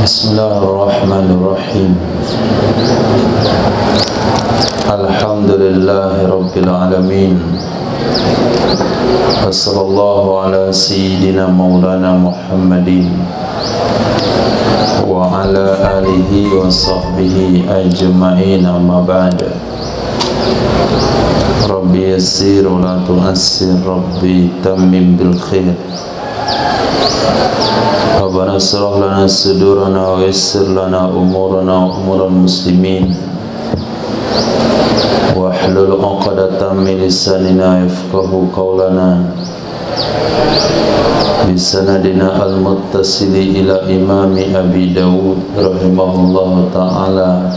Bismillahirrahmanirrahim. Alhamdulillahi rabbil alamin. Wassallallahu ala sayyidina maulana Muhammadin wa ala alihi wa sahbihi ajma'in, amma ba'da. Rabbi yassir wa la tu'assir, Rabbi tammim bil khair. Rabbana shrah lana sudurana wa yassir lana umurana wa umural muslimin wa hlul 'uqdatam min lisanina yafqahu qawlana bisanadina al-muttasili ila imami Abi Dawud rahimahullahu ta'ala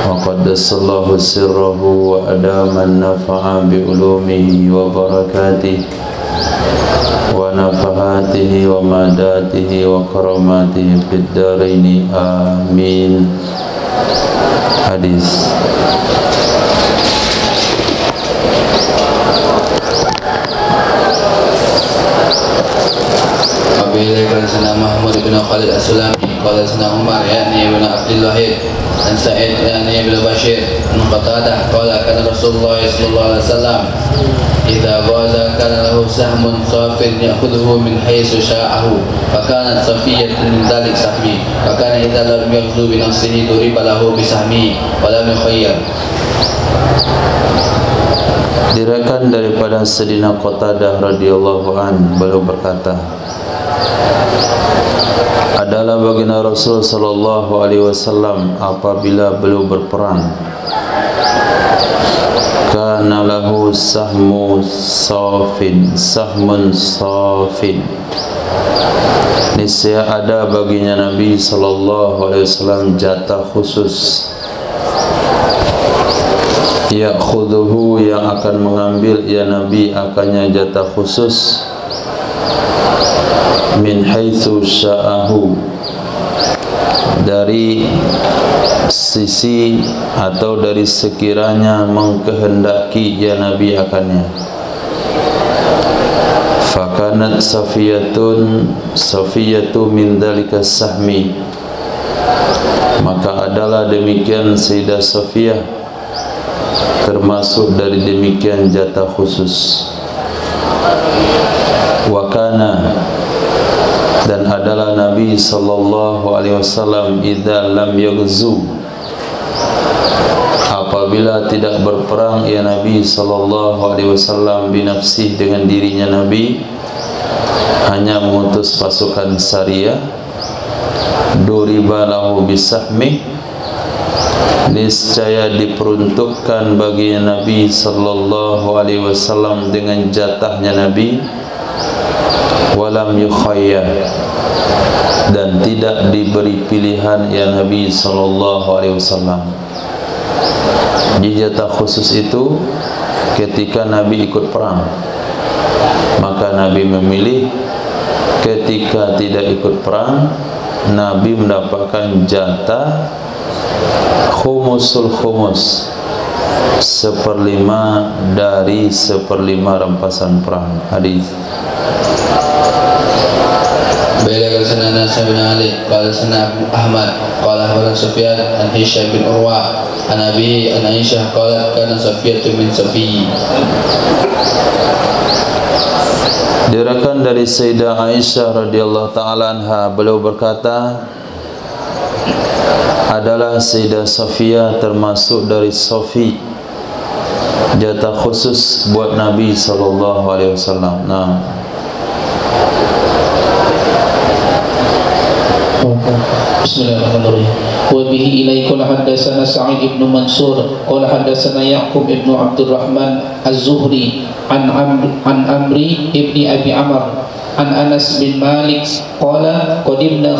wa qaddasallahu sirrahu wa adaman nafa'a bi ulumihi wa barakatihi wa nafahatihi wa madatihi wa karamatihi fid daraini, amin. Hadis. Apabila sana Mahmud bin Khalid As-Sulami qala sana Umar yakni ibn Abdul Wahid dan Sa'id yakni ibn Bashir an Qatadah qala kana Rasulullah sallallahu alaihi wasallam idza ghaza kana lahu sahmun safin ya'khudhuhu min haythu sha'ahu fa kanat safiyyatun min dhalik sahmi fa kana idza lam yaghzu bi nafsihi duriba lahu bi sahmi wa lam yukhayyar. Diriwayatkan daripada Sayyidina Qatadah radhiyallahu an, beliau berkata, adalah baginda Rasul sallallahu alaihi wasallam apabila beliau berperang, kana lahu sahmun safin, niscaya ada baginya Nabi sallallahu alaihi wasallam jatah khusus, ya'khudhuhu, yang akan mengambil ya Nabi akannya jatah khusus, min haitsu sya'ahu, dari sisi atau dari sekiranya mengkehendaki ya Nabi akannya. Fakanat safiyatu min dalika sahmi, maka adalah demikian Sayyidah Safiyah termasuk dari demikian jatah khusus. Wakana, dan adalah Nabi sallallahu alaihi wasallam idza lam yaghzu, apabila tidak berperang ya Nabi sallallahu alaihi wasallam binafsih, dengan dirinya Nabi hanya mengutus pasukan Sariyah, duriba lahu bisahmi, niscaya diperuntukkan bagi Nabi sallallahu alaihi wasallam dengan jatahnya Nabi, walam yukhayyar, dan tidak diberi pilihan ya Nabi sallallahu alaihi wasallam. Di jatah khusus itu ketika Nabi ikut perang, maka Nabi memilih. Ketika tidak ikut perang, Nabi mendapatkan jatah khumusul khumus, 1/5 dari 1/5 rampasan perang. Hadis. Bila sana Nasr bin Ali qala sana Ahmad qala hadan Sufyan an Hisham bin Urwah an Abi an Aisyah qalat kana Safiyatu min Safiyi. Diriwayatkan dari Sayyidah Aisyah radhiyallahu taala anha, beliau berkata, adalah Sayyidah Safiyah termasuk dari Safi, jatah khusus buat Nabi sallallahu alaihi wasallam. Bismillahirrahmanirrahim. Wa bihi ilaikul haddatsana Sa'id ibn Mansur qala haddatsana Yaqub ibn Abdurrahman Az-Zuhri an Amri ibn Abi Amr an Anas bin Malik qala qadimna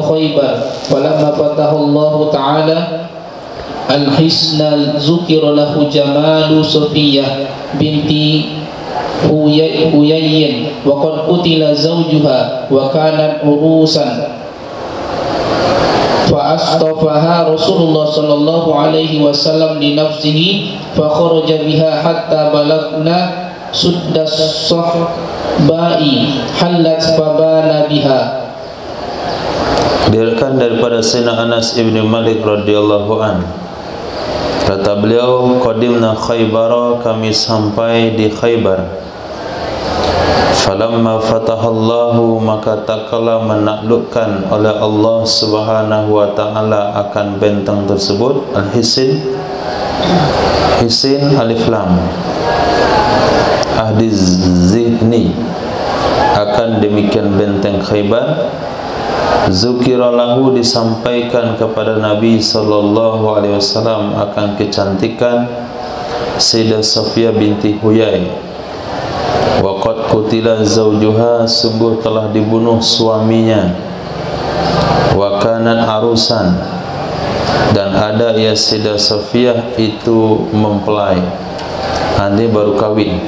Khaybar falamma fatahu Allah ta'ala al-hisna zukira lahu jamalu Safiyah binti Huyayyin wa qad qutila zawjuha wa kanat urusan fa astafaha Rasulullah sallallahu alaihi wasallam li nafsihi fa kharaja biha hatta balagna suddas sahbai halat fabana biha Diriwayatkan daripada Sayyidina Anas ibn Malik radhiyallahu an, kata beliau, qadimna Khaybar, kami sampai di Khaybar. Falamma fatahallahu, maka tak kala menaklukkan oleh Allah Subhanahu wa taala akan benteng tersebut, Al-Hisin, Hisin alif lam, ahdi zihni, akan demikian benteng Khaybar. Zukira lahu, disampaikan kepada Nabi sallallahu alaihi wasallam akan kecantikan Sayyidah Safiyah binti Huyai. Waqad qutila zawjuha, sungguh telah dibunuh suaminya. Wa kanat arusan, dan ada ya Sayyidah Safiyah itu mempelai, nanti baru kawin.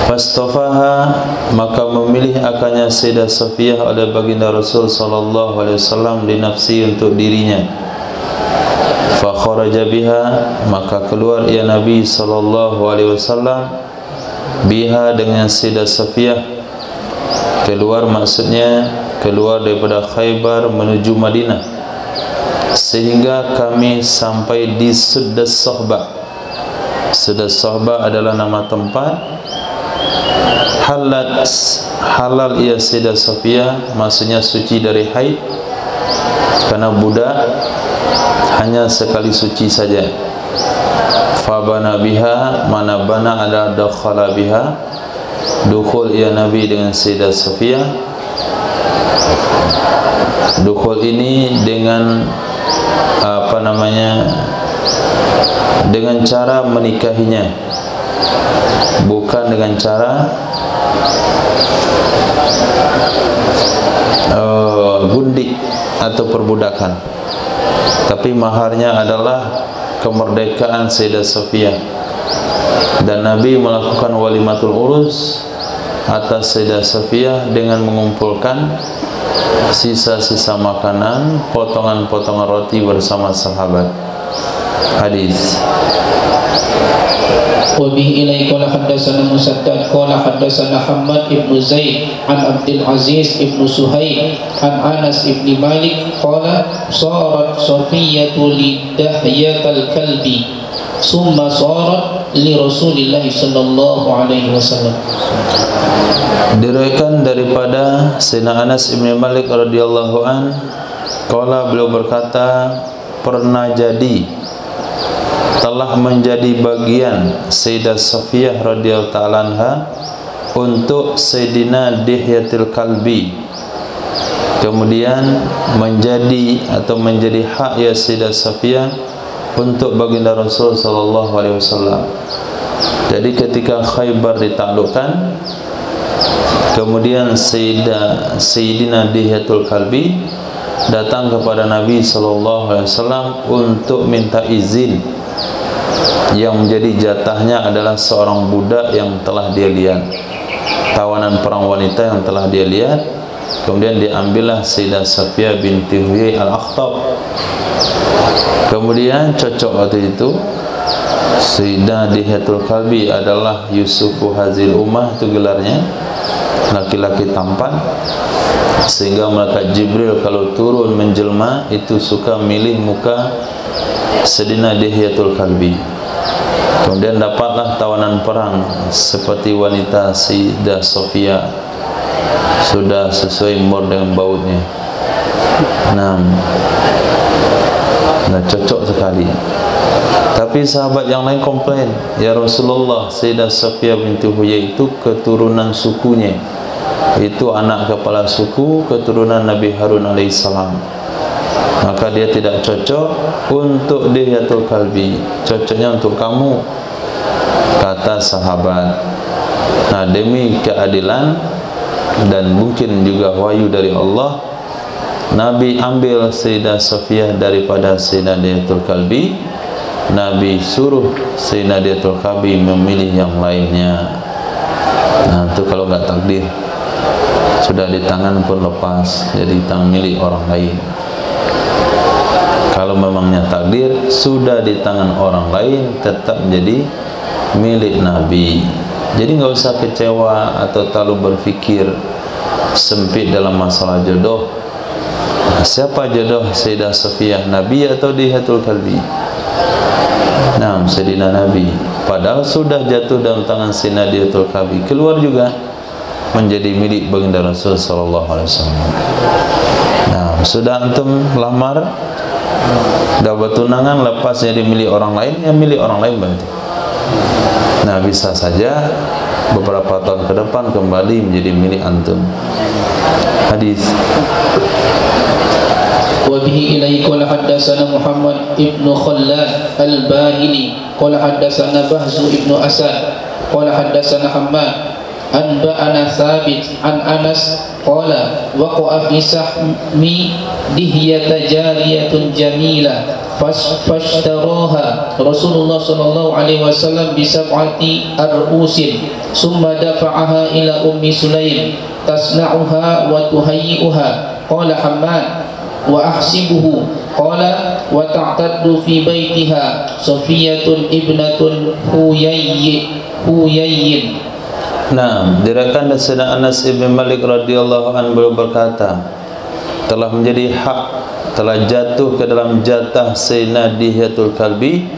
Fastafaha, maka memilih akannya Sayyidah Safiyah oleh baginda Rasul sallallahu alaihi wasallam li nafsi, untuk dirinya. Fa kharaja biha, maka keluar ya Nabi sallallahu alaihi wasallam biha, dengan Sayyidah Safiyah. Keluar maksudnya keluar daripada Khaybar menuju Madinah, sehingga kami sampai di Suddas Sohbah. Suddas Sohbah adalah nama tempat. Halat, halal ia Sayyidah Safiyah, maksudnya suci dari haid, karena budak hanya sekali suci saja. Fabana biha, mana bana ada dakhala biha, dukhul ia Nabi dengan Sayyidah Safiyah. Dukhul ini dengan apa namanya, dengan cara menikahinya, bukan dengan cara gundik atau perbudakan, tapi maharnya adalah kemerdekaan Sayyidah Safiyah. Dan Nabi melakukan walimatul urus atas Sayyidah Safiyah dengan mengumpulkan sisa-sisa makanan, potongan-potongan roti bersama sahabat. Hadis. Wabihi ilai qala haddatsana Musaddad qala haddatsana Hammad ibn Zaid an Abdul Aziz ibn Suhaib an Anas ibn Malik qala sarat Safiyatu li Dahyatal Kalbi summa sarat li Rasulillah sallallahu alaihi wasallam. Diriwayatkan daripada Sayyidina Anas ibn Malik radhiyallahu an, qala, beliau berkata, pernah jadi, telah menjadi bagian Sayyidah Safiyah radhiyallahu ta'ala anha untuk Sayyidina Dihyatul Kalbi, kemudian menjadi atau menjadi hak ya Sayyidah Safiyah untuk baginda Rasul sallallahu alaihi wasallam. Jadi ketika Khaybar ditaklukkan, kemudian Sayyidina Dihyatul Kalbi datang kepada Nabi sallallahu alaihi wasallam untuk minta izin, yang menjadi jatahnya adalah seorang budak yang telah dia lihat, tawanan perang wanita yang telah dia lihat. Kemudian diambillah Sayyidah Safiyah binti Huyai al-Akhtab. Kemudian cocok waktu itu Sayyidah Dihyatul Kalbi adalah Yusufu Hazil Ummah, itu gelarnya, laki-laki tampan, sehingga malaikat Jibril kalau turun menjelma itu suka milih muka Sayyidina Dihyatul Kalbi. Kemudian dapatlah tawanan perang seperti wanita Sayyidah Safiyah, sudah sesuai umur dengan bautnya. Nah, cocok sekali. Tapi sahabat yang lain komplain, ya Rasulullah, Sayyidah Safiyah binti Huyai itu keturunan sukunya, itu anak kepala suku, keturunan Nabi Harun alaihissalam, maka dia tidak cocok untuk Dihyatul Kalbi, cocoknya untuk kamu, kata sahabat. Nah, demi keadilan dan mungkin juga wahyu dari Allah, Nabi ambil Sayyidah Safiyah daripada Sayyidah Dihyatul Kalbi. Nabi suruh Sayyidah Dihyatul Kalbi memilih yang lainnya. Nah, itu kalau nggak takdir, sudah di tangan pun lepas, jadi tangan milik orang lain. Kalau memangnya takdir sudah di tangan orang lain, tetap menjadi milik Nabi. Jadi nggak usah kecewa atau terlalu berpikir sempit dalam masalah jodoh. siapa jodoh Sayyidah Safiyah, Nabi atau Dihiyatul Kalbi? Nah, Sayyidina Nabi. Padahal sudah jatuh dalam tangan Sayyidina Dihiyatul Kalbi, keluar juga menjadi milik baginda Rasul sallallahu alaihi wasallam. Nah, sudah antum lamar, dah bertunangan, lepas jadi milik orang lain, ya milik orang lain berarti. Nah, bisa saja beberapa tahun ke depan kembali menjadi milik antum. Hadis. وبه إليه قال حدثنا محمد ابن خلاد الباهلي قال حدثنا بهز ابن أسد قال حدثنا حماد أنبأنا ثابت عن أنس قال وقع في سحمي دهية جارية جميلة فاشتراها رسول الله صلى الله عليه وسلم ب7 أرؤوس ثم دفعها إلى أم سليم تصنعها وتهيئها قال حماد وأحسبه قال وتعتد في بيتها صفية ابنة huyayyin. Nah, diriwayatkan dari Sayyidina Anas ibn Malik radhiyallahu anhu berkata, telah menjadi hak, telah jatuh ke dalam jatah Sayyidina Dihiyatul Kalbi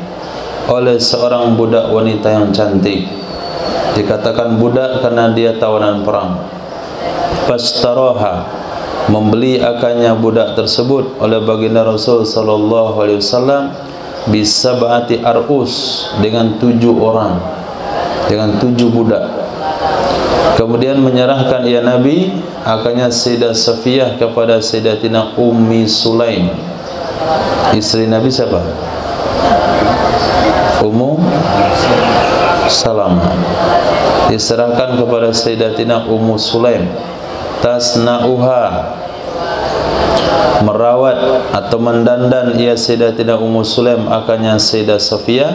oleh seorang budak wanita yang cantik. Dikatakan budak karena dia tawanan perang. Fastaraha, membeli akannya budak tersebut oleh baginda Rasul sallallahu alaihi wasallam bisab'ati arus, dengan 7 orang, dengan 7 budak. Kemudian menyerahkan ia Nabi akannya Sayyidah Safiyah kepada Sayyidatina Ummi Sulaim. Istri Nabi siapa? Ummu Salamah. Diserahkan kepada Sayyidatina Ummu Sulaim. Tasna'uha, merawat atau mendandan ia Sayyidatina Ummu Sulaim akannya Sayyidah Safiyah,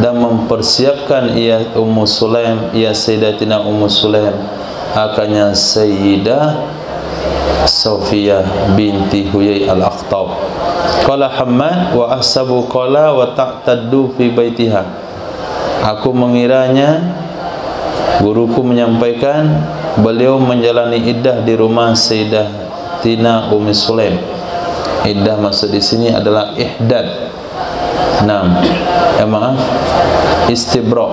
dan mempersiapkan ia Ummu Sulaim, ia Sayyidatina Ummu Sulaim akannya Sayyidah Safiyah binti Huyai al-Akhtab. Qala Hammad wa ahsabu qala wa ta'taddu fi baitiha. Aku mengiranya, guruku menyampaikan, beliau menjalani iddah di rumah Sayyidatina Ummi Sulaim. Iddah maksud di sini adalah ihdad. Istibra'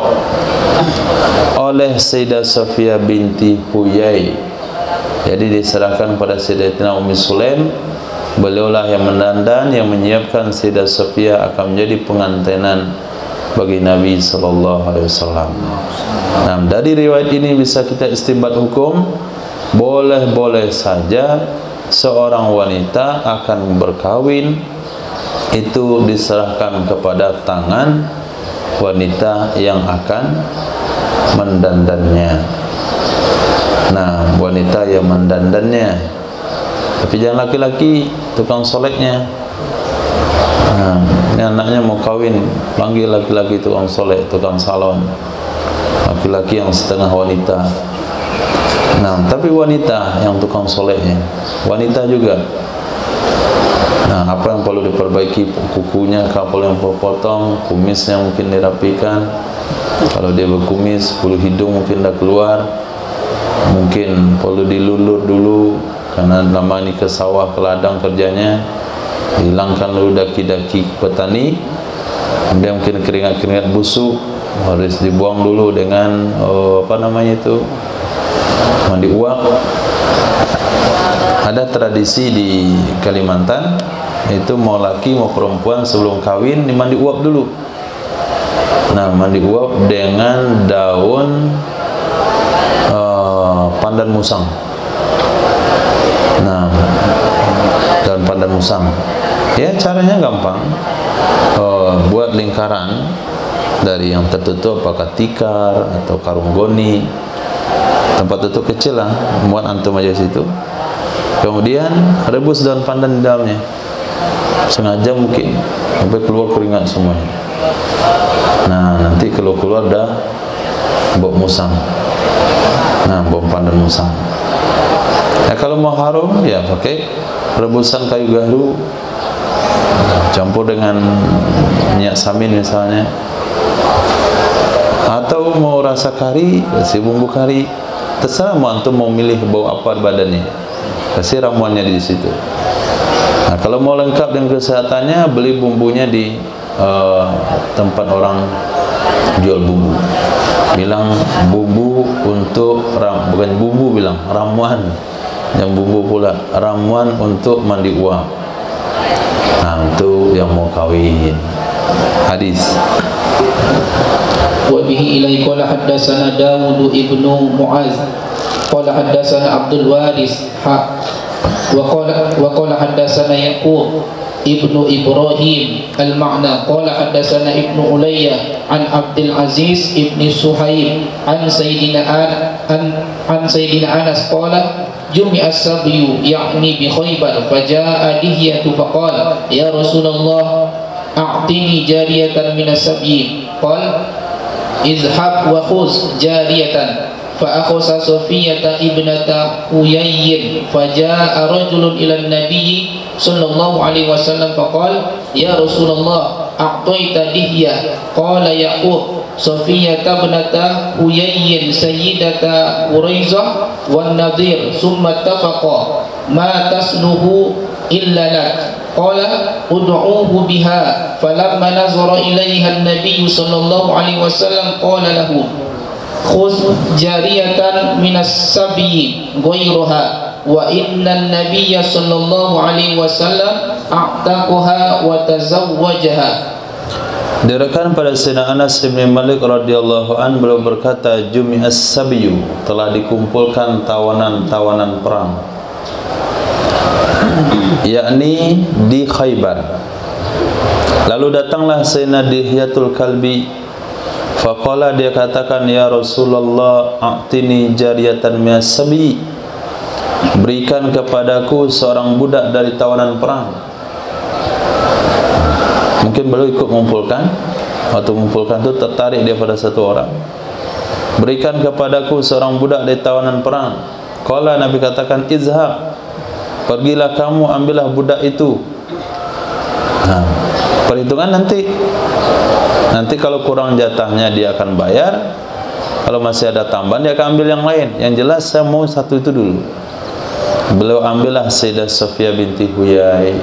oleh Sayyidah Safiyah binti Huyai. Jadi diserahkan pada Sayyidatina Ummi Sulaim. Beliaulah yang mendandan, yang menyiapkan Sayyidah Safiyah akan menjadi pengantinan bagi Nabi sallallahu alaihi wasallam. Nah, dari riwayat ini bisa kita istinbat hukum, boleh-boleh saja seorang wanita akan berkawin itu diserahkan kepada tangan wanita yang akan mendandannya. Nah, wanita yang mendandannya, tapi jangan laki-laki tukang soleknya. Nah, ini anaknya mau kawin, panggil laki-laki tukang solek, tukang salon, laki-laki yang setengah wanita. Nah, tapi wanita yang tukang soleknya, wanita juga. Nah, apa yang perlu diperbaiki? Kukunya, kapal yang potong, kumisnya mungkin dirapikan. Kalau dia berkumis, bulu hidung mungkin dah keluar, mungkin perlu dilulur dulu karena lama ini ke sawah, ke ladang kerjanya. Hilangkan dulu daki-daki petani. Kemudian mungkin keringat-keringat busuk harus dibuang dulu dengan mandi uap. Ada tradisi di Kalimantan, itu mau laki mau perempuan sebelum kawin dimandi uap dulu. Nah, mandi uap dengan daun pandan musang. Nah, daun pandan musang. Ya, caranya gampang. Buat lingkaran dari yang tertutup, apakah tikar atau karung goni, tempat tutup kecil lah, muat antum aja situ. Kemudian rebus daun pandan di dalamnya sengaja mungkin sampai keluar keringat semuanya. Nah, nanti kalau keluar dah bau musang. Nah, bau pandan musang. Nah, kalau mau harum ya pakai rebusan kayu gaharu campur dengan minyak samin misalnya, atau mau rasa kari kasih bumbu kari, terserah mau antum mau milih bau apa badannya. kasih ramuannya di situ. Nah, kalau mau lengkap dengan kesehatannya, beli bumbunya di tempat orang jual bumbu. Bilang bumbu untuk bukan bumbu, bilang ramuan. Yang bumbu pula ramuan untuk mandi uap. Nah, untuk yang mau kawin. Hadis. Wa bihi ilai qala haddatsana Dawud ibnu Mu'az qala haddatsana Abdul Waris wa qala haddatsana Yaqub ibnu Ibrahim al-ma'na qala haddatsana ibnu Ulayya an Abdul Aziz ibni Suhaib an Sayyidina Anas qala jumi'a as-sabyu ya'ni bi Khaybar faja'a dihyatu faqala ya Rasulullah a'tini jariyatan min as-sabyi qala izhab wa khuz jariyatan فأخذ صفية ابنة حيي فجاء رجل إلى النبي صلى الله عليه وسلم فقال يا رسول الله أعطيت دهية قال يعقوب صفية ابنة حيي سيدة قريظة والنضير ثم اتفقا ما تسله إلا لك قال ادعوه بها فلما نظر إليها النبي صلى الله عليه وسلم قال له khuz jariyatan minas sabi ghayruha wa inna nabiyya sallallahu alaihi wasallam a'taqaha wa tazawwajaha. Diriwayatkan pada Sayyidina Anas bin Malik radhiyallahu an, beliau berkata jumi'as sabyu, telah dikumpulkan tawanan-tawanan perang, yakni di Khaybar. Lalu datanglah Sayyidina Dihyatul Kalbi. Faqala, dia katakan, ya Rasulullah a'tini jariyatan minas sabi, berikan kepadaku seorang budak dari tawanan perang. Mungkin beliau ikut mengumpulkan, waktu mengumpulkan itu tertarik dia pada satu orang. Berikan kepadaku seorang budak dari tawanan perang. Qala, Nabi katakan, izhab, pergilah kamu ambillah budak itu. Nah, perhitungan nanti kalau kurang jatahnya dia akan bayar, kalau masih ada tambahan dia akan ambil yang lain. Yang jelas saya mau satu itu dulu. Beliau ambillah Sayyidah Safiyah binti Huyai.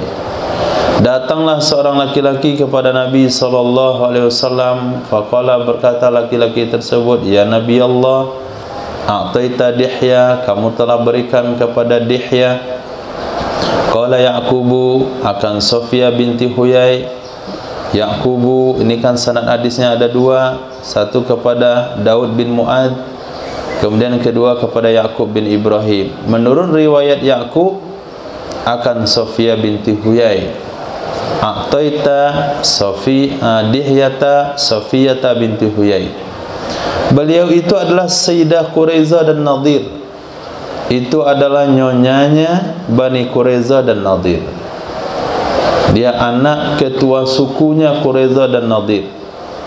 Datanglah seorang laki-laki kepada Nabi SAW. Faqala, berkata laki-laki tersebut, ya Nabi Allah, a'taita Dihya, kamu telah berikan kepada Dihya. Qala Ya'qubu, akan Safiyah binti Huyai. Ya'qubu, ini kan sanad hadisnya ada dua, satu kepada Daud bin Mu'ad, kemudian kedua kepada Ya'qub bin Ibrahim. Menurut riwayat Ya'qub akan Safiyah binti Huyai, a'taita Dihyata Safiyata binti Huyai. Beliau itu adalah Sayyidah Quraiza dan Nadir. Itu adalah nyonyanya Bani Quraiza dan Nadir. Dia anak ketua sukunya Quraiza dan Nadir.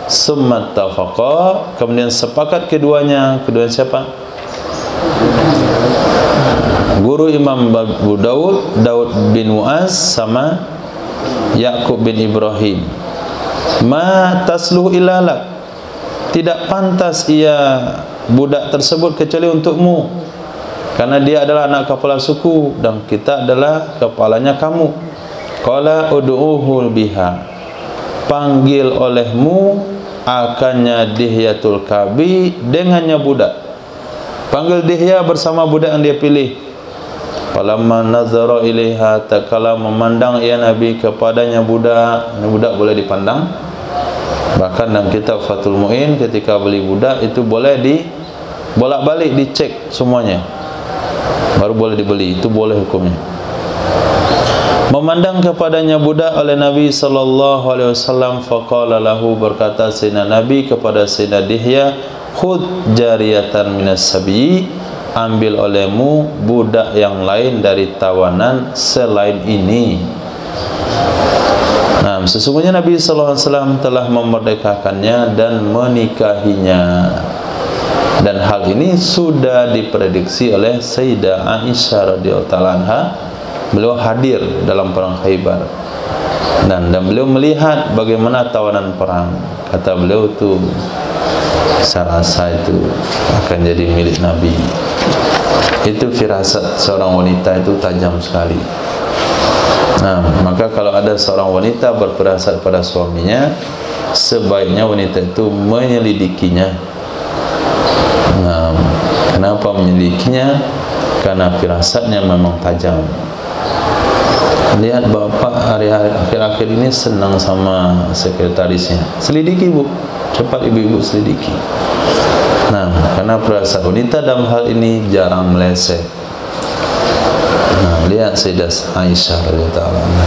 Summa tafaqa, kemudian sepakat keduanya siapa? Guru Imam Abu Daud bin Mu'az sama Ya'qub bin Ibrahim. Ma tasluh ilalak, tidak pantas ia budak tersebut kecuali untukmu, karena dia adalah anak kepala suku dan kita adalah kepalanya kamu. Qala ud'uhu biha, panggil olehmu akannya Dihyatul Kalbi dengannya budak. Panggil Dihya bersama budak yang dia pilih. Falamma nazara ilaiha, takala memandang ia Nabi kepadanya budak. Ini budak boleh dipandang. Bahkan dalam kitab Fathul Mu'in, ketika beli budak itu boleh bolak-balik dicek semuanya, baru boleh dibeli. Itu boleh hukumnya. Memandang kepadanya budak oleh Nabi SAW. Faqala lahu, berkata Sayyidina Nabi kepada Sayyidina Dihya, khud jariyatan minas sabi, ambil olehmu budak yang lain dari tawanan selain ini. Nah, sesungguhnya Nabi SAW telah memerdekakannya dan menikahinya, dan hal ini sudah diprediksi oleh Sayyidah Aisyah radhiyallahu anha. Beliau hadir dalam perang Khaybar dan beliau melihat bagaimana tawanan perang. Kata beliau itu, saya rasa itu akan jadi milik Nabi. Itu firasat seorang wanita itu tajam sekali. Nah, maka kalau ada seorang wanita berfirasat pada suaminya, sebaiknya wanita itu menyelidikinya. Nah, kenapa menyelidikinya? Karena firasatnya memang tajam. Lihat bapak hari-hari akhir-akhir ini senang sama sekretarisnya. Selidiki bu, cepat ibu-ibu selidiki. Nah, karena firasat wanita dalam hal ini jarang meleset. Nah, lihat Sayyidah Aisyah radhiyallahu anha.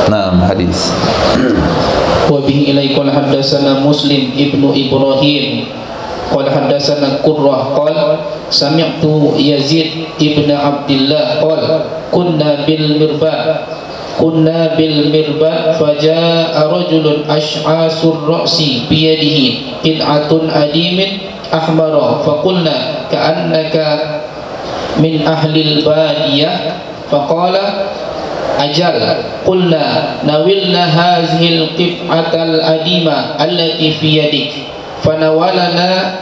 Nah, hadis. Wa bihi ilaikal haddatsana Muslim ibnu Ibrahim qala haddatsana Qurrah qala sami'tu Yazid ibn Abdullah qala kunna bil mirbad faja'a rajulun ash'asur ra'si biyadihi qit'atun adimin ahmara faqulna ka'annaka min ahlil badiyah faqala ajal qulna nawilna hazihil qit'atal adima allati fi yadik fanawalanaha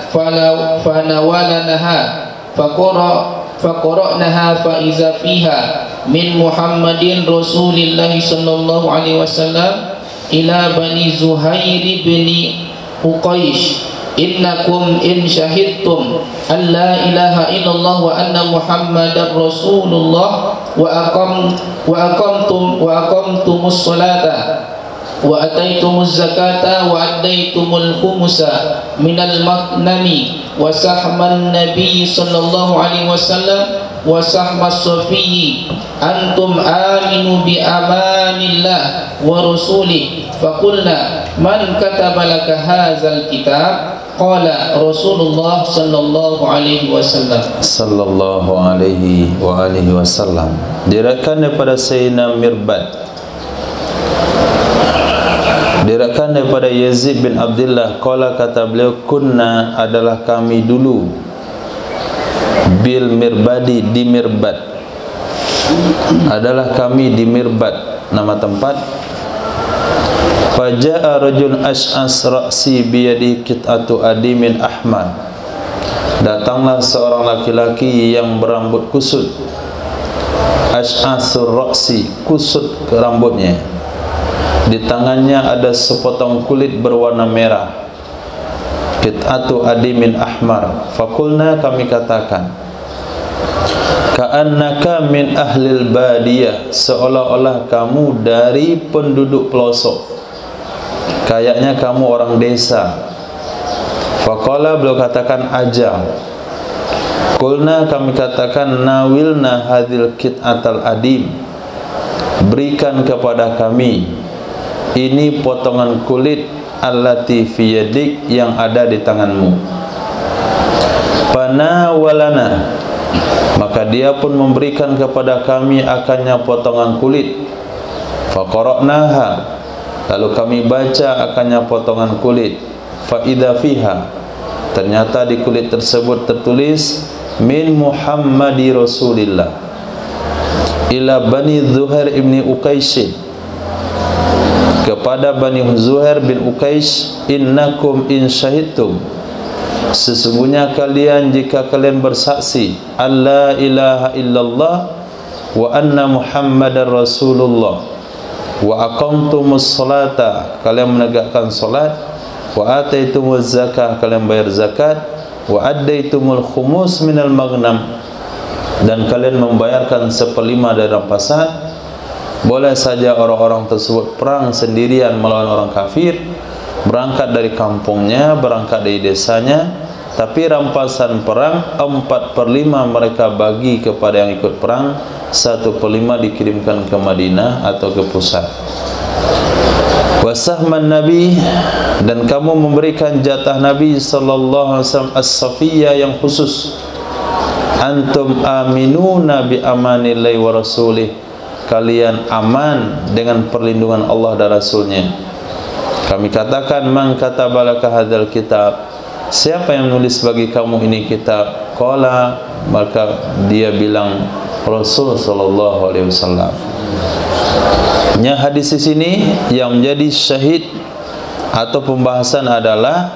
faqara'naha fa iza fiha min Muhammadin Rasulillah sallallahu alaihi wasallam ila bani Zuhair bin Uqaish innakum in syahidtum an la ilaha illallah wa anna Muhammadar Rasulullah wa aqamtumus salata wa ataitumuz zakata wa addaitumul khumusa minal maghnami wa sahman nabiy sallallahu alaihi wasallam wa sahmas safiyyi antum aminu bi amanillah wa rasulih faqulna man kataba laka hadzal kitab qala Rasulullah sallallahu alaihi wasallam. Sallallahu alaihi wa alihi wasallam. Diriwayatkan daripada Sayyidina Mirbad, diriwayatkan daripada Yazid bin Abdullah qala, kata beliau, kunna adalah kami dulu, bil mirbadi di Mirbad, adalah kami di Mirbad, nama tempat. Faja'a rajul ash'as ra'si biyadi kit'atu adimin ahmad, datanglah seorang laki-laki yang berambut kusut. Ash'asur ra'si, kusut ke rambutnya, di tangannya ada sepotong kulit berwarna merah. Kit'atu adimin ahmar, fakulna, kami katakan, ka'annaka min ahlil badiyah, seolah-olah kamu dari penduduk pelosok, kayaknya kamu orang desa. Faqala, beliau katakan, ajal. Qulna, kami katakan, nawilna hadhil kit'atal adim, berikan kepada kami ini potongan kulit allati fi yadik, yang ada di tanganmu. Panawalana, maka dia pun memberikan kepada kami akannya potongan kulit. Faqara'naha, lalu kami baca akannya potongan kulit. Fa idza fiha, ternyata di kulit tersebut tertulis min Muhammadi Rasulillah ila bani Zuhair ibni Uqaish, kepada bani Zuhair bin Uqaish, innakum in syahidtum, sesungguhnya kalian jika kalian bersaksi alla ilaha illallah wa anna Muhammadar Rasulullah wa aqamtumus salata, kalian menegakkan salat, wa ataitumuz zakah, kalian bayar zakat, wa addaitumul khumus minal maghnam, dan kalian membayarkan 1/5 dari rampasan. Boleh saja orang-orang tersebut perang sendirian melawan orang kafir, berangkat dari kampungnya, berangkat dari desanya, tapi rampasan perang 4/5 mereka bagi kepada yang ikut perang, 1/5 dikirimkan ke Madinah atau ke pusat. Wasahman Nabi, dan kamu memberikan jatah Nabi sallallahu alaihi wasallam as-safiyyah, yang khusus. Antum aminuna bi amanillahi wa rasulih, kalian aman dengan perlindungan Allah dan Rasulnya. Kami katakan, man katabalaka hadzal kitab, siapa yang menulis bagi kamu ini kitab? Qala, maka dia bilang Rasul sallallahu alaihi wasallam. Nya hadis di sini yang menjadi syahid atau pembahasan adalah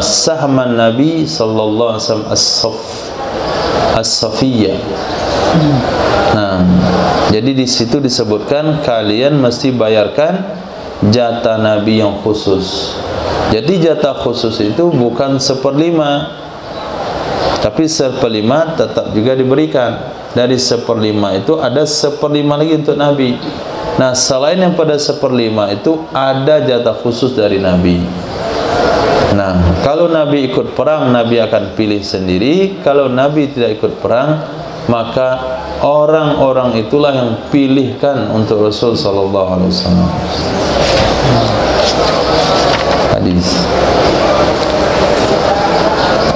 sahman Nabi sallallahu alaihi wasallam as-Safiyyah. Nah, jadi di situ disebutkan kalian mesti bayarkan jatah Nabi yang khusus. Jadi jatah khusus itu bukan 1/5, tapi 1/5 tetap juga diberikan. Dari 1/5 itu ada 1/5 lagi untuk Nabi. Nah, selain yang pada 1/5 itu ada jatah khusus dari Nabi. Nah, kalau Nabi ikut perang, Nabi akan pilih sendiri. Kalau Nabi tidak ikut perang, maka orang-orang itulah yang pilihkan untuk Rasul sallallahu alaihi wasallam. Hadis.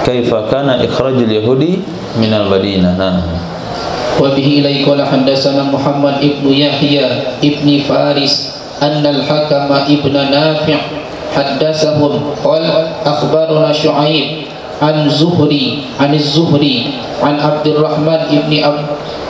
Kaifa kana ikhrajul yahudi minal Madinah. Nah. Wa bihi ilaihi qala hadatsana Muhammad ibnu Yahya ibni Faris annal Hakama ibnu Nafi' haddatsahum qala akhbarana Syu'aib an Zuhri an Abdurrahman ibni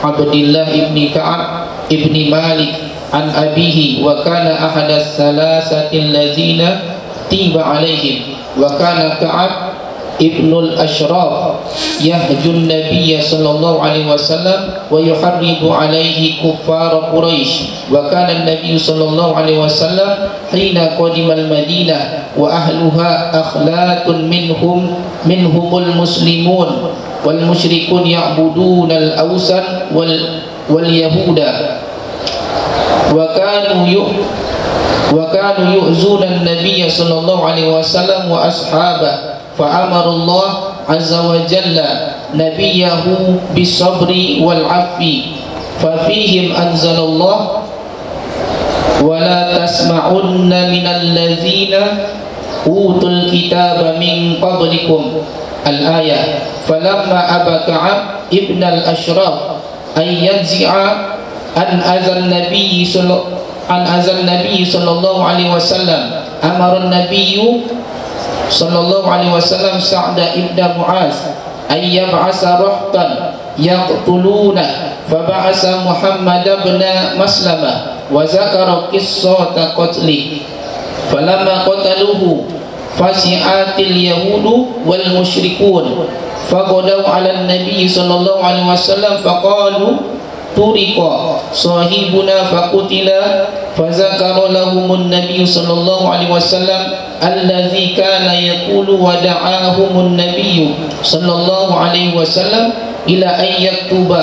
Abdillah ibni Ka'ab ibni Malik an abihi wa kana ahadas salasatil ladzina tiba alaihim wa kana Ka'ab ibnul Ashraf yahjun nabiyya sallallahu alaihi wasallam wa yuharribu alaihi kuffar Quraisy wa kana an-nabiy sallallahu alaihi wasallam hina qadima al-Madinah wa ahluha akhlatun minhumul muslimun wal musyrikun ya'buduna al-awsan wal yahuda wa kanu yu'zuna an-nabiy sallallahu alaihi wasallam wa ashabahu فأمر الله عز وجل نبيه بالصبر والعفو ففيهم أنزل الله ولا تسمعن من الذين أوتوا الكتاب من قبلكم الآية فلما أبى كعب ابن الأشراف أن ينزع عن أذى النبي صلى الله عليه وسلم أمر النبي sallallahu alaihi wasallam Sa'da ibn Mu'az ay yab'asa rahtan yaqtuluna fa ba'asa Muhammad ibn Maslama wa zakara qissata qatli falamma qataluhu fasi'atil yahudu wal musyrikun faqadaw 'ala an-nabi sallallahu alaihi wasallam faqalu turiqa sahibuna faqutila fazakara lahumun nabiy sallallahu alaihi wasallam allazi kana yaqulu wa da'ahumun nabiy sallallahu alaihi wasallam ila an yaktuba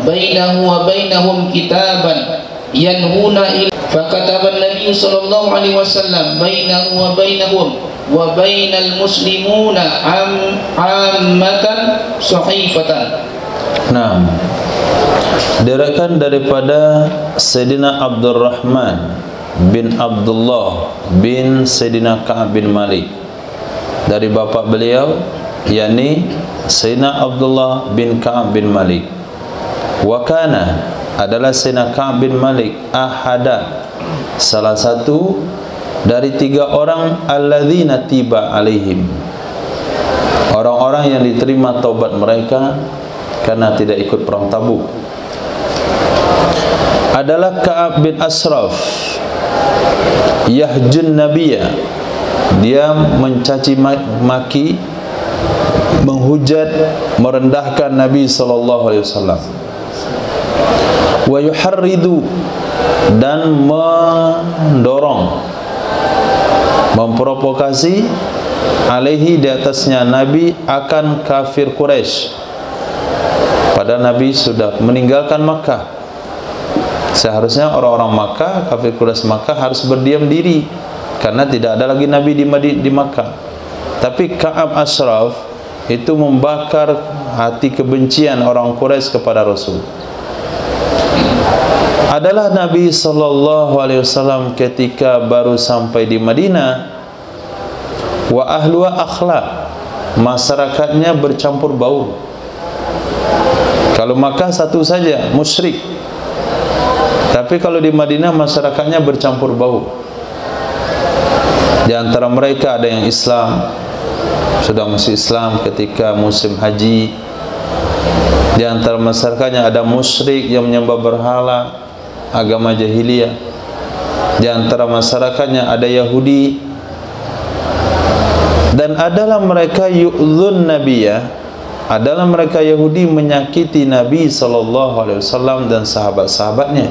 bainahu wa bainahum kitaban yanhuna ila fakataba an-nabiy sallallahu alaihi wasallam bainahu wa bainahum wa bainal muslimuna ammatan sahifatan. Nah, diriwayatkan daripada Sayyidina Abdurrahman bin Abdullah bin Sayyidina Ka'ab bin Malik dari bapa beliau, yakni Sayyidina Abdullah bin Ka'ab bin Malik. Wa kana adalah Sayyidina Ka'ab bin Malik ahada, salah satu dari 3 orang alladzina tiba alaihim, orang-orang yang diterima taubat mereka karena tidak ikut perang Tabuk, adalah Ka'ab bin Ashraf yahjun nabiyya, dia mencaci maki, menghujat, merendahkan Nabi sallallahu alaihi wasallam, wa yuharridu, dan mendorong, memprovokasi alaihi, di atasnya Nabi, akan kafir Quraisy. Padahal Nabi sudah meninggalkan Makkah. Seharusnya orang-orang Makkah, kafir Quraisy Makkah harus berdiam diri karena tidak ada lagi Nabi di Makkah. Tapi Ka'ab Ashraf itu membakar hati kebencian orang Quraisy kepada Rasul. Adalah Nabi sallallahu alaihi wasallam ketika baru sampai di Madinah, wa ahluha akhlaq, masyarakatnya bercampur baur. Kalau Makkah satu saja, musyrik. Tapi kalau di Madinah masyarakatnya bercampur baur. Di antara mereka ada yang Islam, sudah masuk Islam ketika musim haji. Di antara masyarakatnya ada musyrik yang menyembah berhala, agama jahiliyah. Di antara masyarakatnya ada Yahudi. Dan adalah mereka yu'dzun nabiyya, adalah mereka Yahudi menyakiti Nabi SAW dan sahabat-sahabatnya.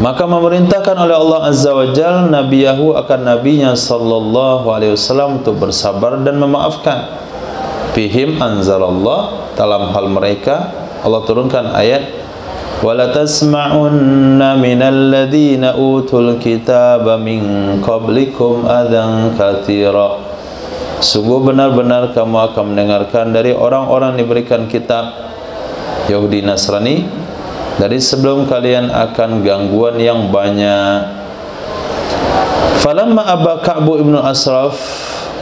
Maka memerintahkan oleh Allah Azza wa Jalla nabiyahu akan nabinya SAW untuk bersabar dan memaafkan. Fihim anzalallah, dalam hal mereka Allah turunkan ayat wala tasma'unna minal ladzina utul kitaba min qablikum adan katsira. Sungguh benar-benar kamu akan mendengarkan dari orang-orang diberikan kitab Yahudi Nasrani dari sebelum kalian akan gangguan yang banyak. Falamma aba Ka'bu ibn Ashraf,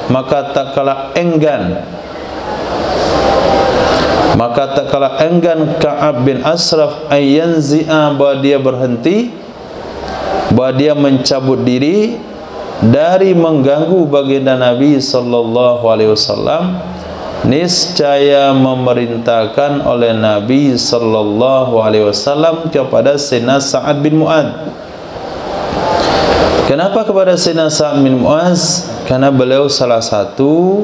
maka tak kalah enggan Ka'ab bin Ashraf ayyanzi'a, bahwa dia berhenti, bahwa dia mencabut diri dari mengganggu baginda Nabi sallallahu alaihi wasallam, niscaya memerintahkan oleh Nabi sallallahu alaihi wasallam kepada Sayyidina Sa'ad bin Mu'adz. Kenapa kepada Sayyidina Sa'ad bin Mu'adz? Karena beliau salah satu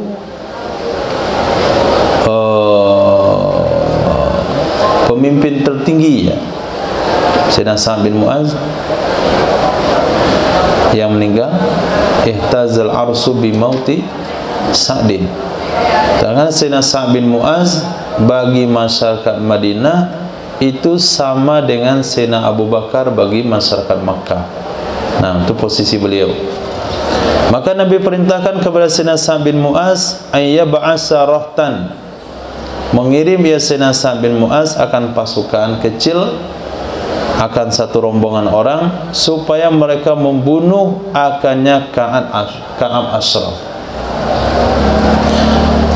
pemimpin tertinggi, ya. Sayyidina Sa'ad bin Mu'adz yang meninggal, ihtazal arsu bi mauti Sa'din. Karena Sayyidina Sa'ad bin Mu'adz bagi masyarakat Madinah itu sama dengan Sayyidina Abu Bakar bagi masyarakat Makkah. Nah, itu posisi beliau. Maka Nabi perintahkan kepada Sayyidina Sa'ad bin Mu'adz ayyab'asa rahtan, mengirim ya Sayyidina Sa'ad bin Mu'adz akan pasukan kecil, akan satu rombongan orang, supaya mereka membunuh akannya Ka'ab Ashraf.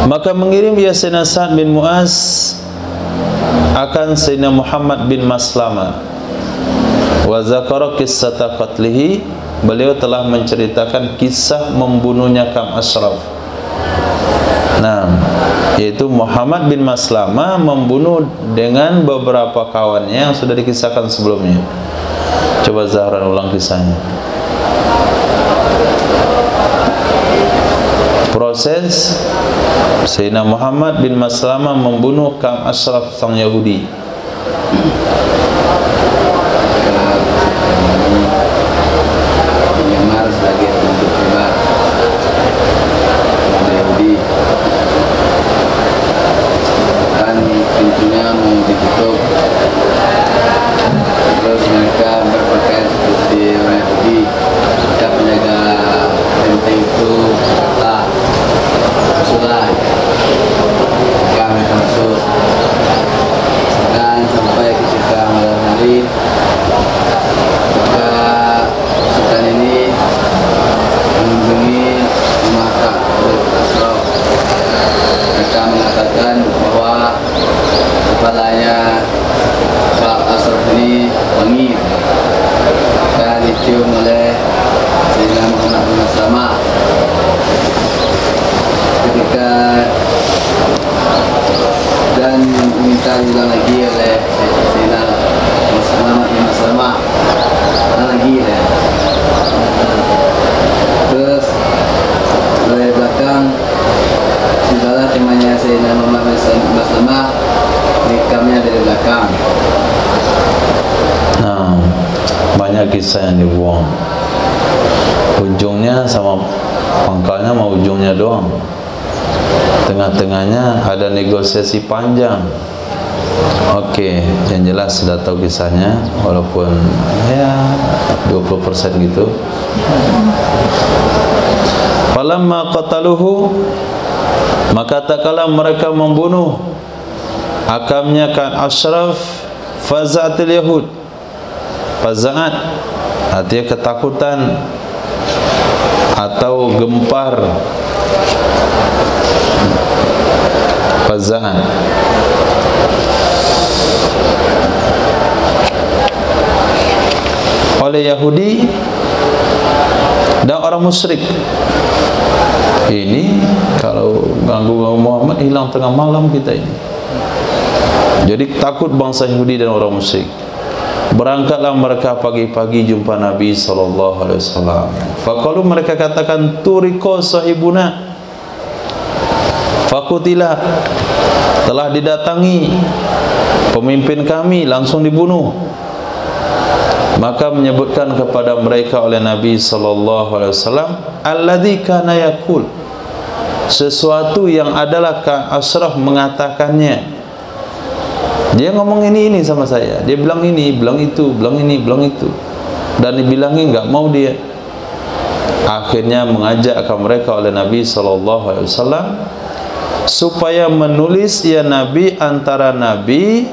Maka mengirim ya Sayyidina Sa'ad bin Mu'adz akan Sayyidina Muhammad bin Maslamah. Wa zakara qissata qatlihi, beliau telah menceritakan kisah membunuhnya Ka'ab Ashraf. Nah, yaitu Muhammad bin Maslamah membunuh dengan beberapa kawannya yang sudah dikisahkan sebelumnya. Coba Zahran ulang kisahnya. Proses Sayyidina Muhammad bin Maslamah membunuh Ka'ab Ashraf sang Yahudi. Pintunya mau ditutup, terus mereka berpakaian seperti orang Yahudi. Mereka penjaga benteng itu masuklah, mereka masuk, dan sampai ketika malam hari, maka pasukan ini mengunjungi rumah Ka'ab Ashraf. Mereka mengatakan bahwa kepalanya Ka'ab Ashraf ini wangi, maka dicium oleh Sayyidina Muhammad bin Maslamah. Ketika dan minta diulang lagi oleh Sayyidina Muhammad bin Maslamah, lagi ya. Terus dari belakang tibalah temannya Sayyidina Muhammad bin Maslamah, nikamnya dari belakang. Nah, banyak kisah yang dibuang. Ujungnya sama pangkalnya mau ujungnya doang. Tengah-tengahnya ada negosiasi panjang. Oke, yang jelas sudah tahu kisahnya, walaupun ya 20% gitu. Falamma qataluhu, maka tak kala mereka membunuh akamnya Ka'ab Ashraf, faza'atil Yahud. Faza'at artinya ketakutan atau gempar. Faza'at oleh Yahudi dan orang musyrik. Ini kalau ganggu Muhammad, hilang tengah malam kita ini. Jadi takut bangsa Yahudi dan orang musyrik. Berangkatlah mereka pagi-pagi jumpa Nabi SAW. Faqalu, mereka katakan, turiko sahibuna, fakutilah, telah didatangi pemimpin kami, langsung dibunuh. Maka menyebutkan kepada mereka oleh Nabi SAW, alladzi kana yaqul, sesuatu yang adalah Ashraf mengatakannya. Dia ngomong ini sama saya, dia bilang ini, bilang itu, bilang ini, bilang itu, dan dibilangin enggak mau dia. Akhirnya mengajak ke mereka oleh Nabi SAW supaya menulis ya Nabi antara Nabi,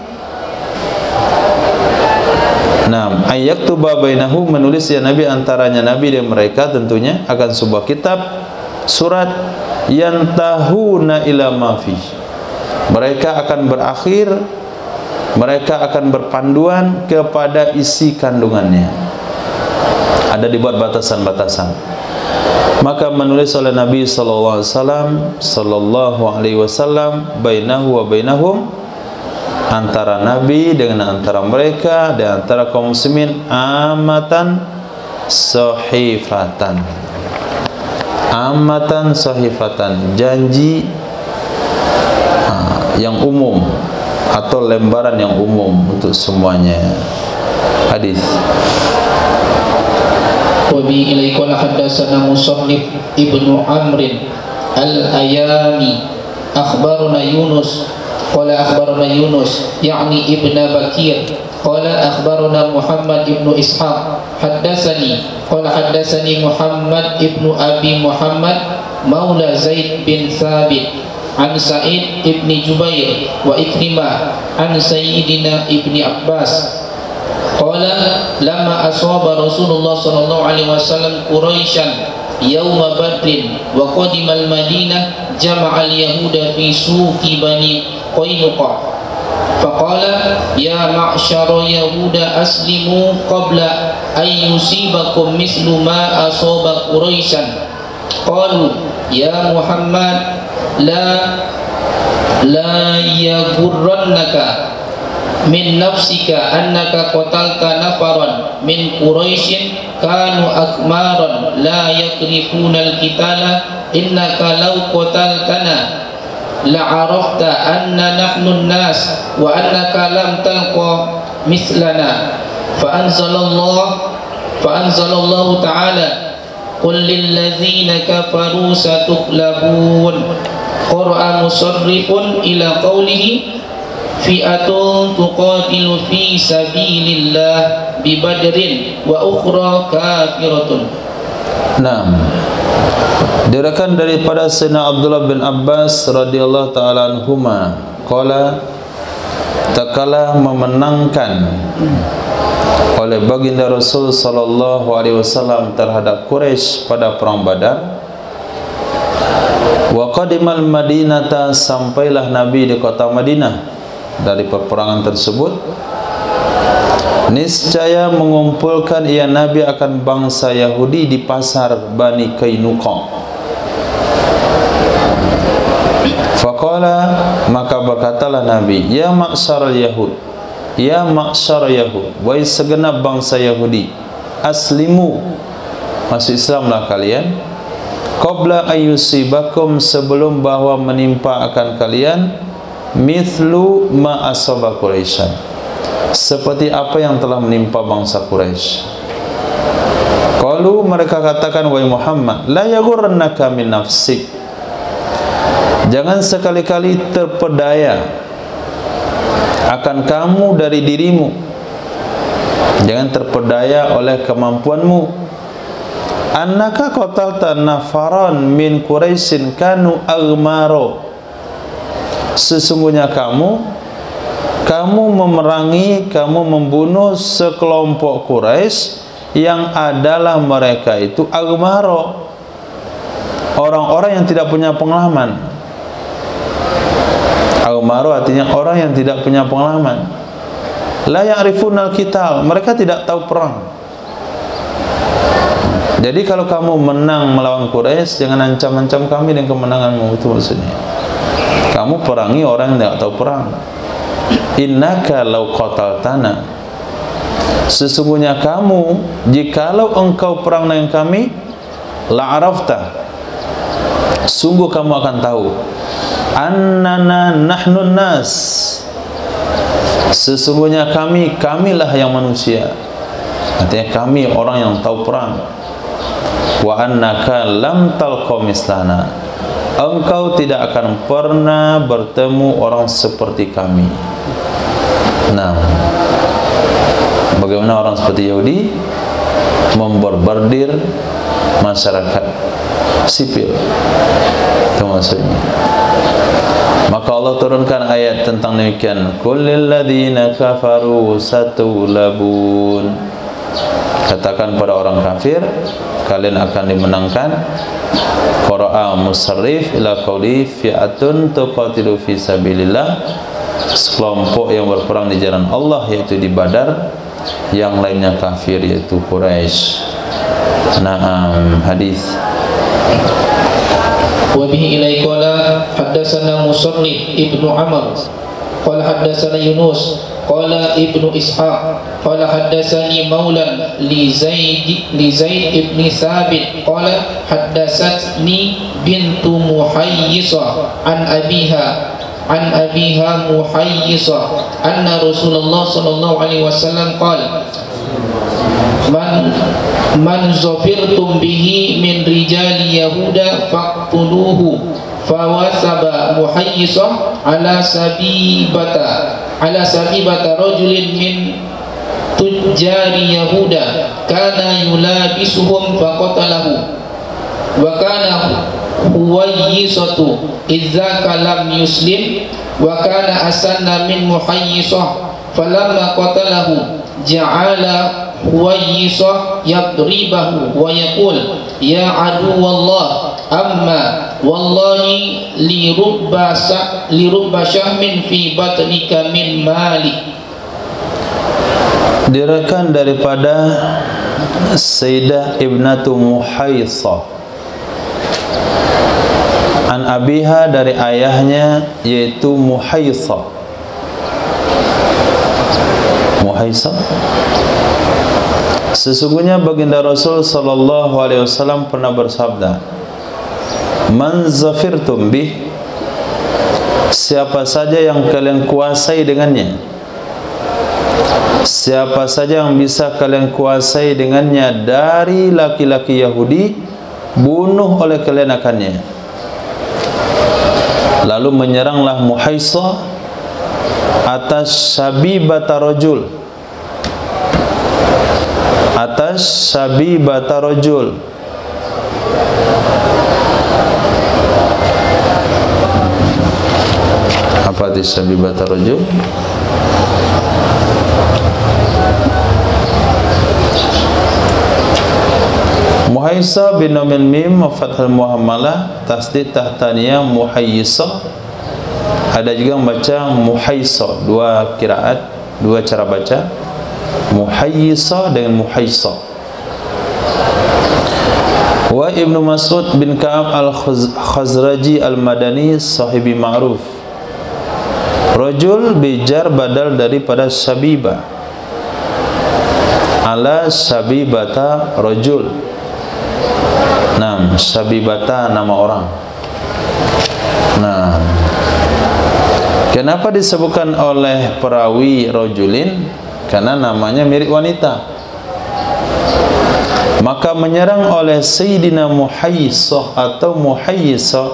ayyaktuba bainahu, menulis ya Nabi antaranya Nabi dan mereka tentunya akan sebuah kitab surat yantahuna ila ma fi. Mereka akan berakhir, mereka akan berpanduan kepada isi kandungannya. Ada dibuat batasan-batasan. Maka menulis oleh Nabi sallallahu alaihi wasallam bainahu wa bainahum, antara Nabi dengan antara mereka dan antara kaum muslimin, amatan sahifatan. Amatan sahifatan, janji yang umum atau lembaran yang umum untuk semuanya. Hadis. Wa bi ilaika hadatsana musannif ibnu amrin al-ayami akhbarana Yunus qala akhbarana Yunus yakni ibnu Bakir qala akhbarana Muhammad ibnu Ishaq hadatsani qala hadatsani Muhammad ibnu Abi Muhammad maula Zaid bin Thabit an Sa'id ibni Jubair wa Ikrimah an Sayyidina ibni Abbas qala lamma asaba Rasulullah sallallahu alaihi wasallam Quraisyan yawma Badrin wa qadima al-Madinah jama'a al-yahuda fi suqi Bani Qainuqa faqala ya ma'syara yahuda aslimu qabla an yusibakum mislu ma asaba Quraisyan qalu ya Muhammad la yagurrannaka min nafsika annaka qatalta nafaran min Quraisyin kanu akmaran la yakrifuna al-qitala innaka law qataltana la'arafta anna nahnu an-nas wa annaka lam talqa mislana fa anzalallahu ta'ala qul lil ladzina kafaru satughlabun qur'an musarrifun ila qawlihi fi'atun tuqatilu fi sabilillah bi badrin wa ukhra kafiratun. Diriwayatkan daripada Sayyidina Abdullah bin Abbas radhiyallahu taala anhuma qala, takala memenangkan oleh baginda Rasul sallallahu alaihi wasallam terhadap Quraisy pada perang Badar. Wa qadimal Madinata, sampailah Nabi di kota Madinah dari peperangan tersebut. Niscaya mengumpulkan ia Nabi akan bangsa Yahudi di pasar Bani Qainuqa. Faqala, maka berkatalah Nabi, ya ma'syar Yahud, ya ma'syar Yahud, wahai segenap bangsa Yahudi, aslimu, masuk Islamlah kalian, qabla ayyusibakum, sebelum bahwa menimpa akan kalian, mithlu ma asaba Quraisyan, seperti apa yang telah menimpa bangsa Quraisy. Qalu, mereka katakan, wahai Muhammad, la yaghurrannaka min nafsik, jangan sekali-kali terpedaya akan kamu dari dirimu, jangan terpedaya oleh kemampuanmu. Annaka qatalta nafaran min Quraisyin kanu aghmaro, sesungguhnya kamu memerangi, kamu membunuh sekelompok Quraisy yang adalah mereka itu aghmaro, orang-orang yang tidak punya pengalaman. Aghmaro artinya orang yang tidak punya pengalaman. La ya'rifunal qital, mereka tidak tahu perang. Jadi kalau kamu menang melawan Quraisy, jangan ancam-ancam kami dengan kemenanganmu, itu maksudnya. Kamu perangi orang yang tidak tahu perang. Innaka law qataltana, sesungguhnya kamu, jikalau engkau perang dengan kami, la'arafta, sungguh kamu akan tahu, annana nahnun nas, sesungguhnya kamilah yang manusia. Artinya kami orang yang tahu perang. Wa annaka lam talqa mislana, engkau tidak akan pernah bertemu orang seperti kami. Nah, bagaimana orang seperti Yahudi memborbardir masyarakat sipil, itu maksudnya. Maka Allah turunkan ayat tentang demikian, kullil ladzina kafaru satulabun, katakan pada orang kafir, kalian akan dimenangkan. Qara'a musarrif ila qauli fi'atun tuqatilu fi sabilillah, sekelompok yang berperang di jalan Allah, yaitu di Badar, yang lainnya kafir, yaitu Quraisy. Naam, hadis. Wa bihi ilai qala haddatsana Musarrif ibnu Amr qala haddatsana Yunus qala ibnu Ishaq qala haddatsani maulan li Zaid ibni Thabit qala haddatsatni bintu Muhayyisah an abiha Muhayyisah anna Rasulullah sallallahu alaihi wasallam qala man zafirtum bihi min rijali yahuda faqtuluhu fawasaba Muhayyisah ala sabibata rajulin min tujjari yahuda kana yulabisuhum faqatalahu wa kana Huwayyisatu idzaka lam yuslim wa kana asanna min Muhayyisah falamma qatalahu ja'ala Huwayyisah yadribahu wa yaqul ya aduwallah amma wallahi li rubba syahmin fi batnika min mali. Diriwayatkan daripada Sayyidah Ibnatu Muhayyisah an abiha, dari ayahnya, yaitu Muhayyisah. Sesungguhnya baginda Rasul sallallahu alaihi wasallam pernah bersabda, man zafirtum bih, siapa saja yang kalian kuasai dengannya, siapa saja yang bisa kalian kuasai dengannya dari laki-laki Yahudi, bunuh oleh kalian akannya. Lalu menyeranglah Muhayyisah atas sabibata rajul, apa itu sabibata rajul? Muhayyisah bin mim fathul muhammalah tasdid tahtaniyah Muhayyisah. Ada juga membaca Muhayyisah, dua qiraat, dua cara baca, Muhayyisah dengan Muhayyisah. Wa Ibnu Mas'ud bin Ka'ab al-Khazraji al-Madani sahibi ma'ruf, rajul bijar badal daripada Sabiba, ala Sabibata rajul. Nah, Sabibata nama orang. Nah, kenapa disebutkan oleh perawi rajulin? Karena namanya mirip wanita. Maka menyerang oleh Sayyidina Muhayyisah atau Muhayyisah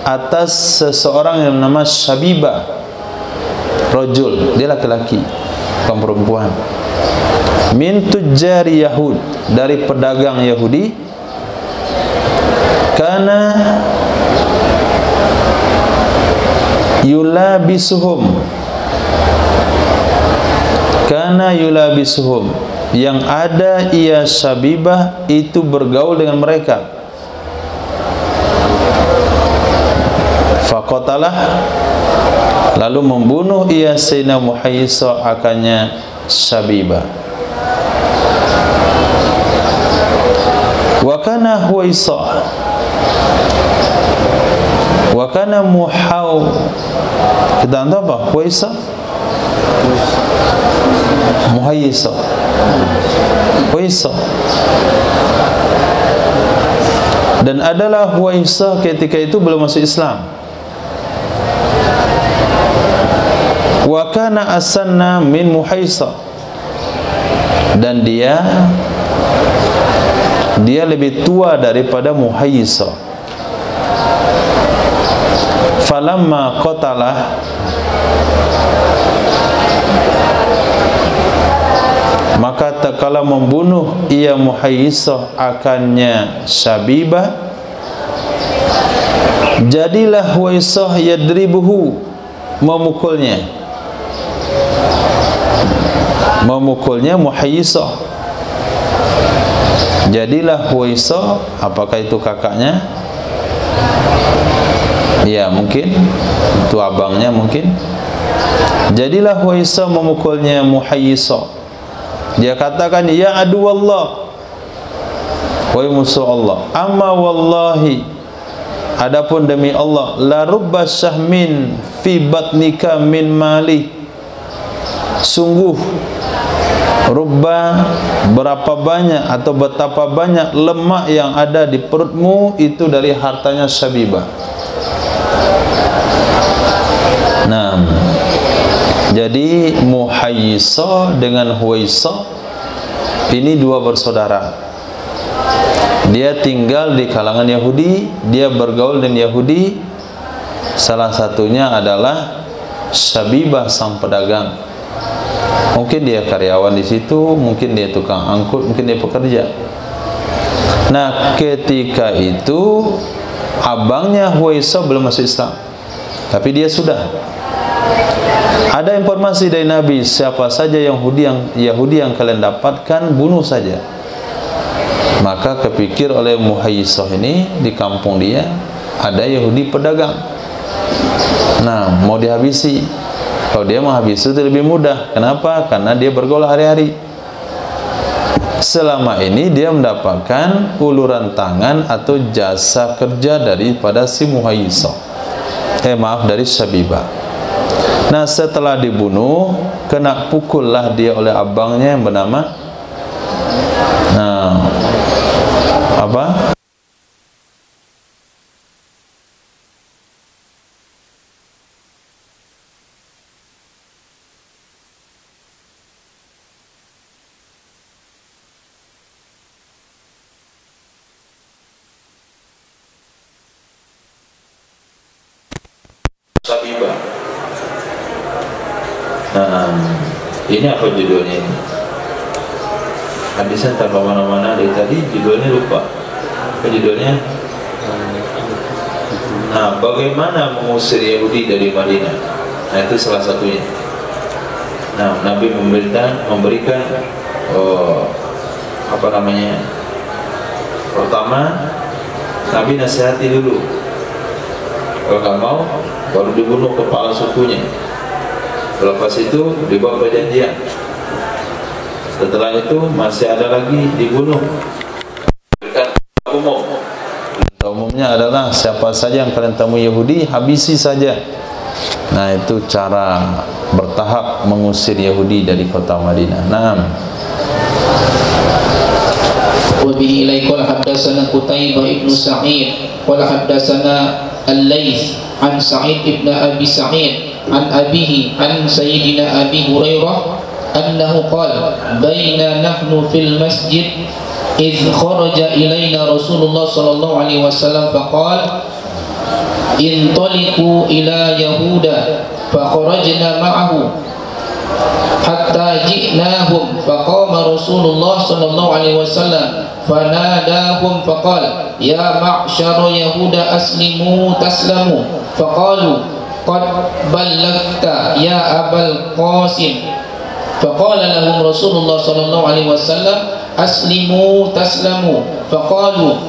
atas seseorang yang nama Sabibah, rajul, dia laki-laki, bukan perempuan, min tujjari Yahud, dari pedagang Yahudi, kana yulabisuhum, yang ada ia Sabibah itu bergaul dengan mereka. Faqatalah, lalu membunuh ia Sayyidina Muhayyisah akannya Sabibah. Wa kana Huwaysah, wa kana kita tahu apa Huwaysah? Muhayyisah. Huwaisah. Dan adalah Huwaisah ketika itu belum masuk Islam. Wa kana asanna min Muhaisah. Dan dia lebih tua daripada Muhaisah. Falamma qatalah, maka tatkala membunuh ia Muhaisah akannya Syabibah, jadilah Huwaisah yadribuhu, memukulnya Muhaisah. Jadilah Huwaisah, apakah itu kakaknya? Ya, mungkin itu abangnya mungkin. Jadilah Huwaisah memukulnya Muhaisah. Dia katakan, ya adu Allah, wahai musuh Allah, amma wallahi, adapun demi Allah, la rubba syahmin fi batnika min mali, sungguh rubba, berapa banyak atau betapa banyak lemak yang ada di perutmu itu dari hartanya Syabibah. Nah, jadi Muhaisah dengan Huwaisah ini dua bersaudara. Dia tinggal di kalangan Yahudi, dia bergaul dengan Yahudi. Salah satunya adalah Syabibah, sang pedagang. Mungkin dia karyawan di situ, mungkin dia tukang angkut, mungkin dia pekerja. Nah, ketika itu abangnya Huwaisah belum masuk Islam, tapi dia sudah. Ada informasi dari Nabi, siapa saja Yahudi yang kalian dapatkan, bunuh saja. Maka kepikir oleh Muhaisah ini, di kampung dia ada Yahudi pedagang. Nah, mau dihabisi. Kalau dia menghabisi itu lebih mudah. Kenapa? Karena dia bergaul hari-hari. Selama ini dia mendapatkan uluran tangan atau jasa kerja daripada si Muhaisah. Dari Syabibah. Nah, setelah dibunuh, kena pukullah dia oleh abangnya yang bernama apa? Syabibah. Ini apa judulnya? Hadisnya tanpa mana-mana dari tadi, judulnya lupa. Apa judulnya? Nah, bagaimana mengusir Yahudi dari Madinah? Nah, itu salah satunya. Nah, Nabi memberikan pertama, Nabi nasihati dulu. Kalau nggak mau, baru dibunuh kepala sukunya. Lepas itu dibawa perjanjian. Setelah itu masih ada lagi dibunuh. Umumnya adalah siapa saja yang kalian temui Yahudi, habisi saja. Nah, itu cara bertahap mengusir Yahudi dari kota Madinah. Naam. Wa bihi ilaika hadatsana Qutaibah ibnu Sa'id qala hadatsana Al-Laits an Sa'id ibn Abi Sa'id an abihi an Sayyidina Abi Hurairah annahu qala baina nahnu fil masjid idh kharaja ilayna Rasulullah sallallahu alaihi wasallam faqala intaliqu ila yahuda fakharajna ma'ahu hatta ji'nahum faqama Rasulullah sallallahu alaihi wasallam fanadahum faqala ya ma'syara yahuda aslimu taslamu faqalu qad ballagta ya Abal Qasim faqala lahum Rasulullah sallallahu alaihi wasallam aslimu taslamu faqalu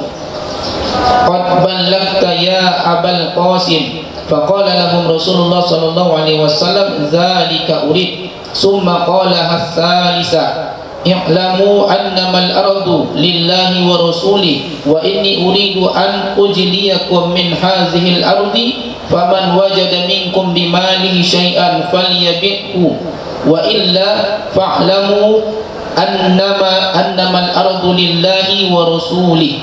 qad ballagta ya Abal Qasim faqala lahum Rasulullah sallallahu alaihi wasallam dzalika urid summa qala as-salisa i'lamu annamal ardu lillahi wa rasuli wa inni uridu an ujliyakum min hadhihi al-ardi faman wajada minkum bimalihi syai'an falyabi'hu wa illa fa'lamu annama al-ardu lillahi wa rasulih.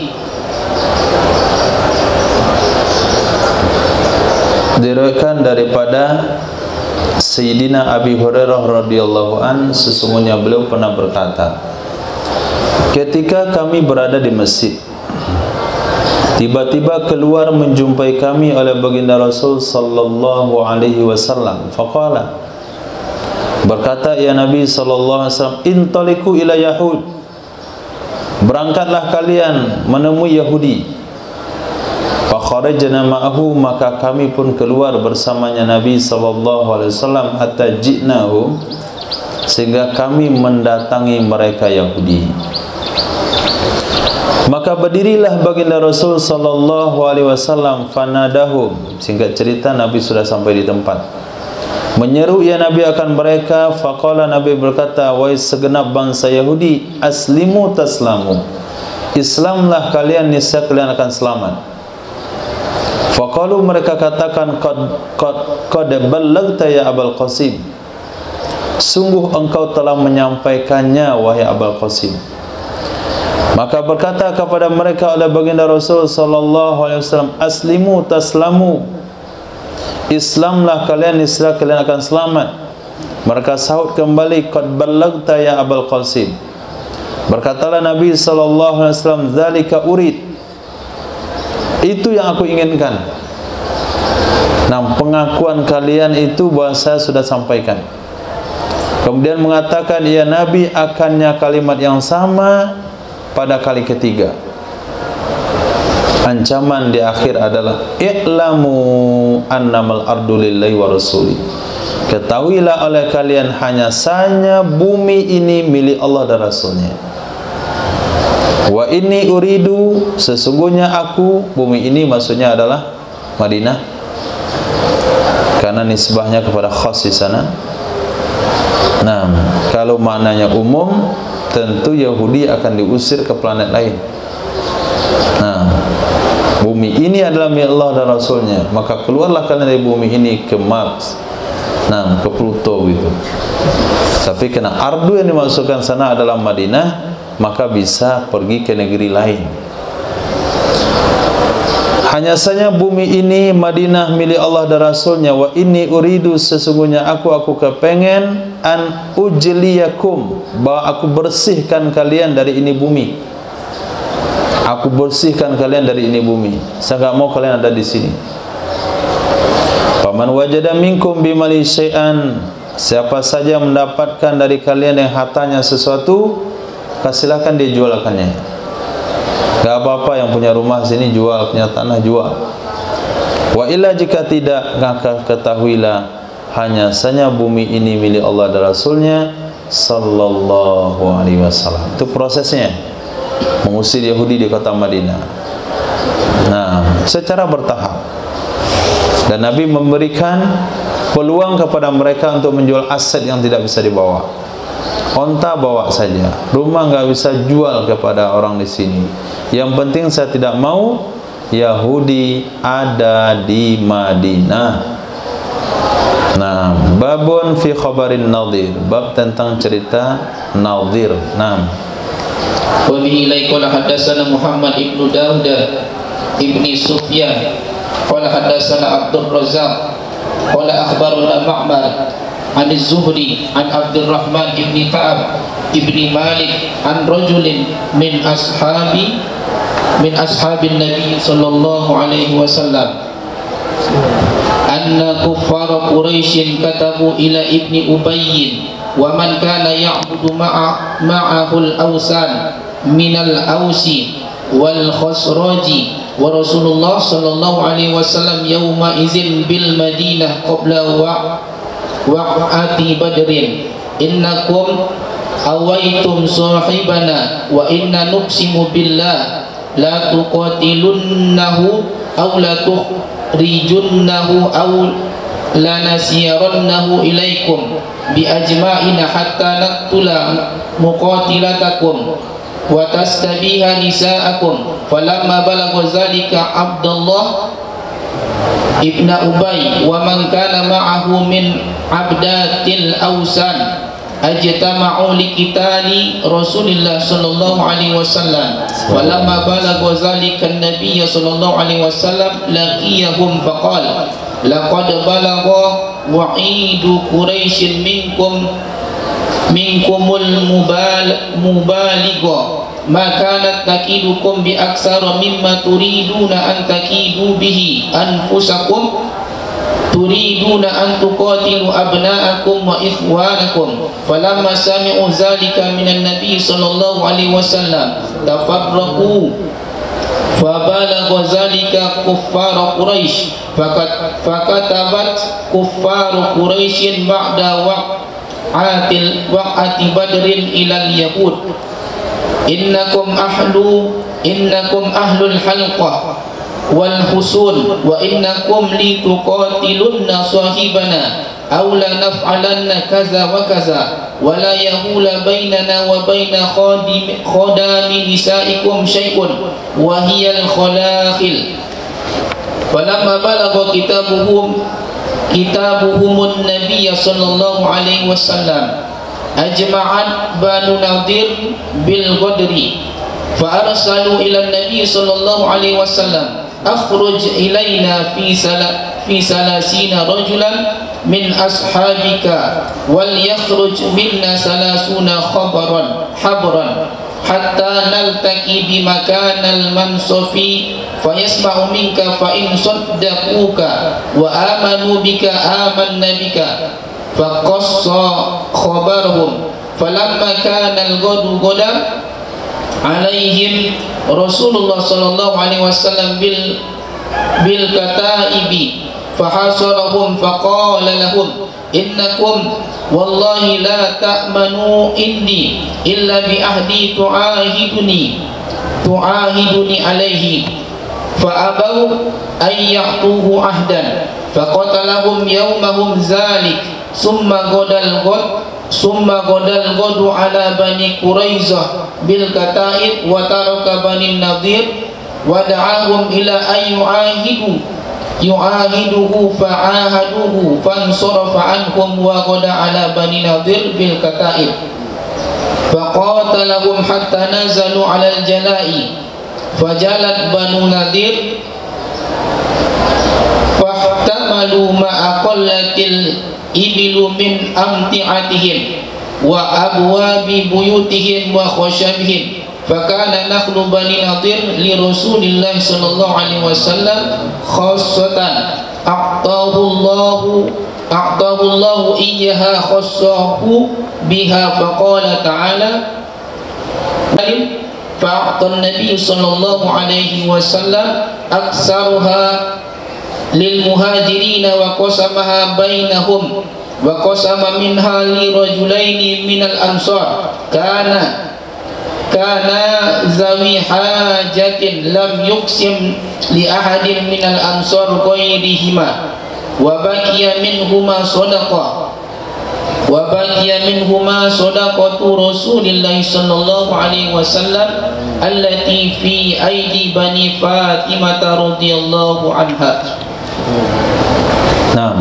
Diriwayatkan daripada Sayyidina Abi Hurairah radhiyallahu an, sesungguhnya beliau pernah berkata, ketika kami berada di masjid, tiba-tiba keluar menjumpai kami oleh baginda Rasul sallallahu alaihi wasallam. Faqala, berkata ya Nabi sallallahu alaihi wasallam, intaliqu ila Yahud, berangkatlah kalian menemui Yahudi. Fakharajna ma'ahu, maka kami pun keluar bersamanya Nabi sallallahu alaihi wasallam, hatta ji'nahum, sehingga kami mendatangi mereka Yahudi. Maka berdirilah baginda Rasul sallallahu alaihi wasallam, fanadahum, singkat cerita Nabi sudah sampai di tempat, menyeru ya Nabi akan mereka. Faqala, Nabi berkata, wahai segenap bangsa Yahudi, aslimu taslamu, Islamlah kalian, niscaya kalian akan selamat. Faqalu, mereka katakan, qad ballaghta ya Abul Qasim, sungguh engkau telah menyampaikannya wahai Abul Qasim. Maka berkata kepada mereka oleh baginda Rasul sallallahu alaihi wasallam, aslimu taslamu, Islamlah kalian, niscaya kalian akan selamat. Mereka sahut kembali, qad ballaghta ya Abul Qasim. Berkatalah Nabi sallallahu alaihi wasallam, zalika urid, itu yang aku inginkan. Nah, pengakuan kalian itu bahwa saya sudah sampaikan. Kemudian mengatakan, ya Nabi, akannya kalimat yang sama pada kali ketiga. Ancaman di akhir adalah, i'lamu annamal ardu lillahi wa rasuli, ketahuilah oleh kalian hanya saja bumi ini milik Allah dan Rasulnya. Wa inni uridu, sesungguhnya aku, bumi ini maksudnya adalah Madinah, karena nisbahnya kepada khas di sana. Nah, kalau maknanya umum, tentu Yahudi akan diusir ke planet lain. Nah, bumi ini adalah milik Allah dan Rasulnya, maka keluarlah kalian dari bumi ini ke Mars, nah, ke Pluto gitu. Tapi kena ardu yang dimaksudkan sana adalah Madinah, maka bisa pergi ke negeri lain. Hanya saja bumi ini Madinah milik Allah dan Rasulnya. Wa inni uridu, sesungguhnya aku kepengen, an ujliyakum, bahwa aku bersihkan kalian dari ini bumi. Aku bersihkan kalian dari ini bumi. Saya enggak mau kalian ada di sini. Faman wajada minkum bimali syai'an, siapa saja mendapatkan dari kalian yang hartanya sesuatu, silakan dia jualkannya. Gak apa-apa, yang punya rumah sini jual, punya tanah jual. Wa illa, jika tidak, maka ketahuilah hanya saja bumi ini milik Allah dan Rasulnya sallallahu alaihi wasallam. Itu prosesnya, mengusir Yahudi di kota Madinah. Nah, secara bertahap. Dan Nabi memberikan peluang kepada mereka untuk menjual aset yang tidak bisa dibawa. Onta bawa saja, rumah nggak bisa jual kepada orang di sini. Yang penting saya tidak mau Yahudi ada di Madinah. Nah, babun fi khabarin Nadir, bab tentang cerita Nadir. Nah, wa bihi qala hadatsana Muhammad ibnu Daud ibni Sufyan qala hadatsana Abdul Razzaq qala akhbarana Ma'mar an Az-Zuhri an Abdurrahman ibni Ka'ab ibni Malik an rajulin min ashabin Nabi sallallahu alaihi wasallam anna kuffar Quraisy katabu ila ibni Ubay wa man kana ya'budu ma'ahu al-awsan min al-Ausi wal Khazraji wa Rasulullah sallallahu alaihi wasallam yawma izin bil Madinah qabla wa'ati Badrin innakum awaitum sahibana wa inna nuqsimu billah la tuqatilunnahu aw la tukhrijunnahu aw la nasirannahu ilaikum bi ajma'ina hatta naqtula muqatilatakum wa tastabiha nisa'akum. Falamma balagha zalika Abdullah ibn Ubay wa man kana ma'ahu min abdatil awsan ajtama'u liqitali Rasulillah sallallahu alaihi wasallam. Falamma balagha zalika an-nabiy sallallahu alaihi wasallam laqiyahum faqala laqad balagha wa'idu quraisyin minkumul mubaligha ma kanat takidukum bi aksara mimma turiduna an takidu bihi anfusakum turiduna an tuqatilu abna'akum wa ikhwanakum. Falamma sami'u zalika minan nabiy sallallahu alaihi wasallam tafarraqu fabalagha zalika kuffar Quraisy fakatabat kuffar Quraisy ba'da waq'ati badrin ilal yahud innakum ahlul halqah wal husun wa innakum li tuqatilunna sahibana aw la naf'alanna kaza wa kaza wa la yahula bainana wa baina khadami nisaikum syai'un wa hiya al khalakhil. Falamma balagha kitabuhumun nabiyya sallallahu alaihi wasallam ajma'at Banu Nadir bil Ghadri fa arsalu ila nabi sallallahu alaihi wasallam akhruj ilaina fi salasina rajulan min ashabika wal yakhruj minna salasuna habran hatta naltaqi bi makanal mansufi fayasma'u minka fa in saddaquka wa amanu bika amanna bika faqassa khabarahum. Falamma kana al-ghadu ghada alaihim Rasulullah sallallahu alaihi wasallam bil kataibi fahasarahum faqala lahum innakum wallahi la ta'manu indi illa bi ahdi tu'ahiduni alaihi fa'abaw an ya'tuhu ahdan faqatalahum yawmahum zalik summa qadal ghadu ala bani Quraizah bil kataib wa taraka bani Nadir wa da'ahum ila an yu'ahiduhu fa'ahaduhu fansarafa anhum wa qada ala bani Nadir bil kataib faqatalahum hatta nazalu ala al jalai fajalat banu Nadir fahtamalu ma aqallatil ibilu min amti'atihim wa abwabi buyutihim wa khashabihim fakana nakhlu bani Nadir li Rasulillah sallallahu alaihi wasallam khassatan a'tahu Allahu iyyaha khassahu biha faqala ta'ala fa'ata an-nabiy sallallahu alaihi wasallam aktsaruha lil muhajirin wa qasamaha bainahum wa qasama minha li rajulaini minal ansar kana zawi hajatin lam yuqsim li ahadin minal ansar ghairihima wa baqiya minhuma sadaqatu Rasulillah sallallahu alaihi wasallam allati fi aidi bani Fatimah radhiyallahu anha. Nah,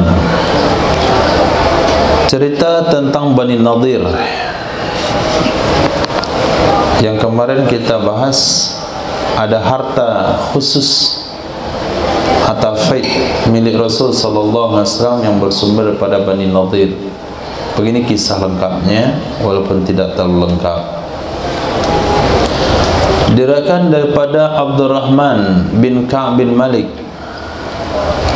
cerita tentang Bani Nadir yang kemarin kita bahas, ada harta khusus, harta faid milik Rasul sallallahu alaihi wasallam yang bersumber daripada Bani Nadir. Begini kisah lengkapnya, walaupun tidak terlalu lengkap. Diriwayatkan daripada Abdurrahman bin Ka'b bin Malik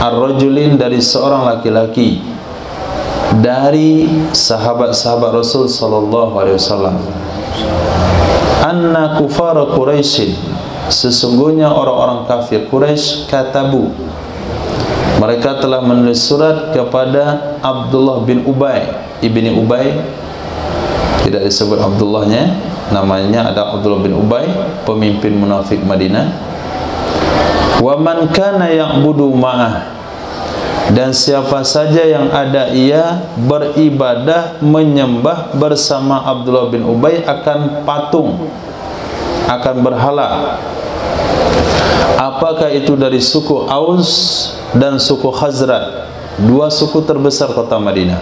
ar-rajulin, dari seorang laki-laki dari sahabat-sahabat Rasul sallallahu alaihi wasallam, anna kufar Quraisy, sesungguhnya orang-orang kafir Quraisy, katabu, mereka telah menulis surat kepada Abdullah bin Ubay ibni Ubay, tidak disebut Abdullahnya, namanya ada Abdullah bin Ubay, pemimpin munafik Madinah. Wa man kana ya'budu ma'ah, dan siapa saja yang ada ia beribadah menyembah bersama Abdullah bin Ubay akan patung, akan berhala. Apakah itu dari suku Aus dan suku Khazraj, dua suku terbesar kota Madinah.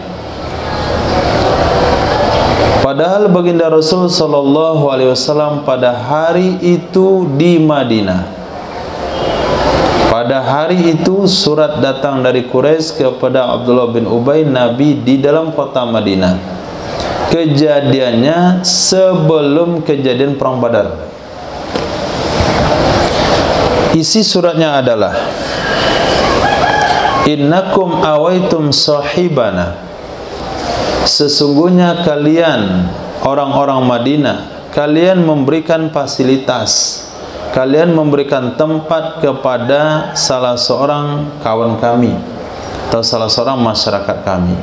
Padahal baginda Rasul sallallahu alaihi wasallam pada hari itu di Madinah. Pada hari itu surat datang dari Quraisy kepada Abdullah bin Ubay, Nabi di dalam kota Madinah. Kejadiannya sebelum kejadian perang Badar. Isi suratnya adalah, innakum awaitum sahibana, sesungguhnya kalian orang-orang Madinah, kalian memberikan fasilitas, kalian memberikan tempat kepada salah seorang kawan kami atau salah seorang masyarakat kami.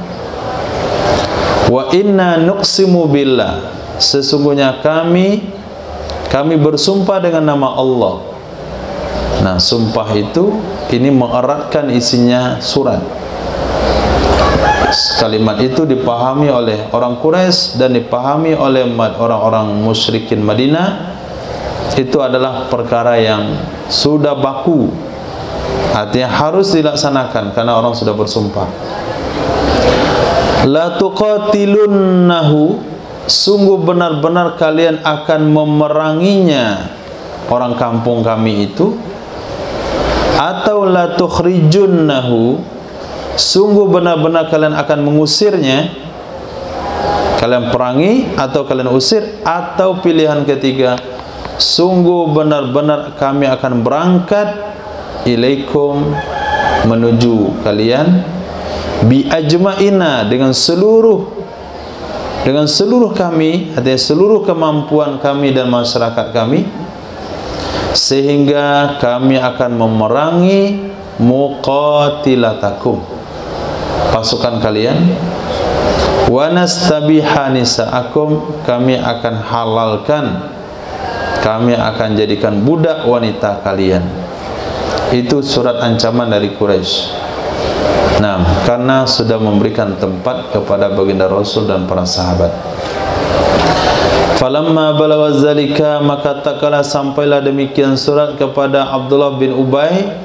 Wa inna nuqsimu billah, sesungguhnya kami bersumpah dengan nama Allah. Nah, sumpah itu ini mengeratkan isinya surat. Kalimat itu dipahami oleh orang Quraisy dan dipahami oleh orang-orang musyrikin Madinah. Itu adalah perkara yang sudah baku, artinya harus dilaksanakan karena orang sudah bersumpah. La tuqatilunnahu, sungguh benar-benar kalian akan memeranginya, orang kampung kami itu. Atau la tukhrijunnahu, sungguh benar-benar kalian akan mengusirnya, kalian perangi atau kalian usir. Atau pilihan ketiga, sungguh benar-benar kami akan berangkat ilaikum, menuju kalian, bi ajma'ina, dengan seluruh kami, artinya seluruh kemampuan kami dan masyarakat kami, sehingga kami akan memerangi muqatilatakum, pasukan kalian, wa nastabiha nisa'akum, kami akan halalkan, kami akan jadikan budak wanita kalian. Itu surat ancaman dari Quraisy. Nah, karena sudah memberikan tempat kepada baginda Rasul dan para sahabat. Falamma balagha zalika, maka tak kala sampailah demikian surat kepada Abdullah bin Ubay,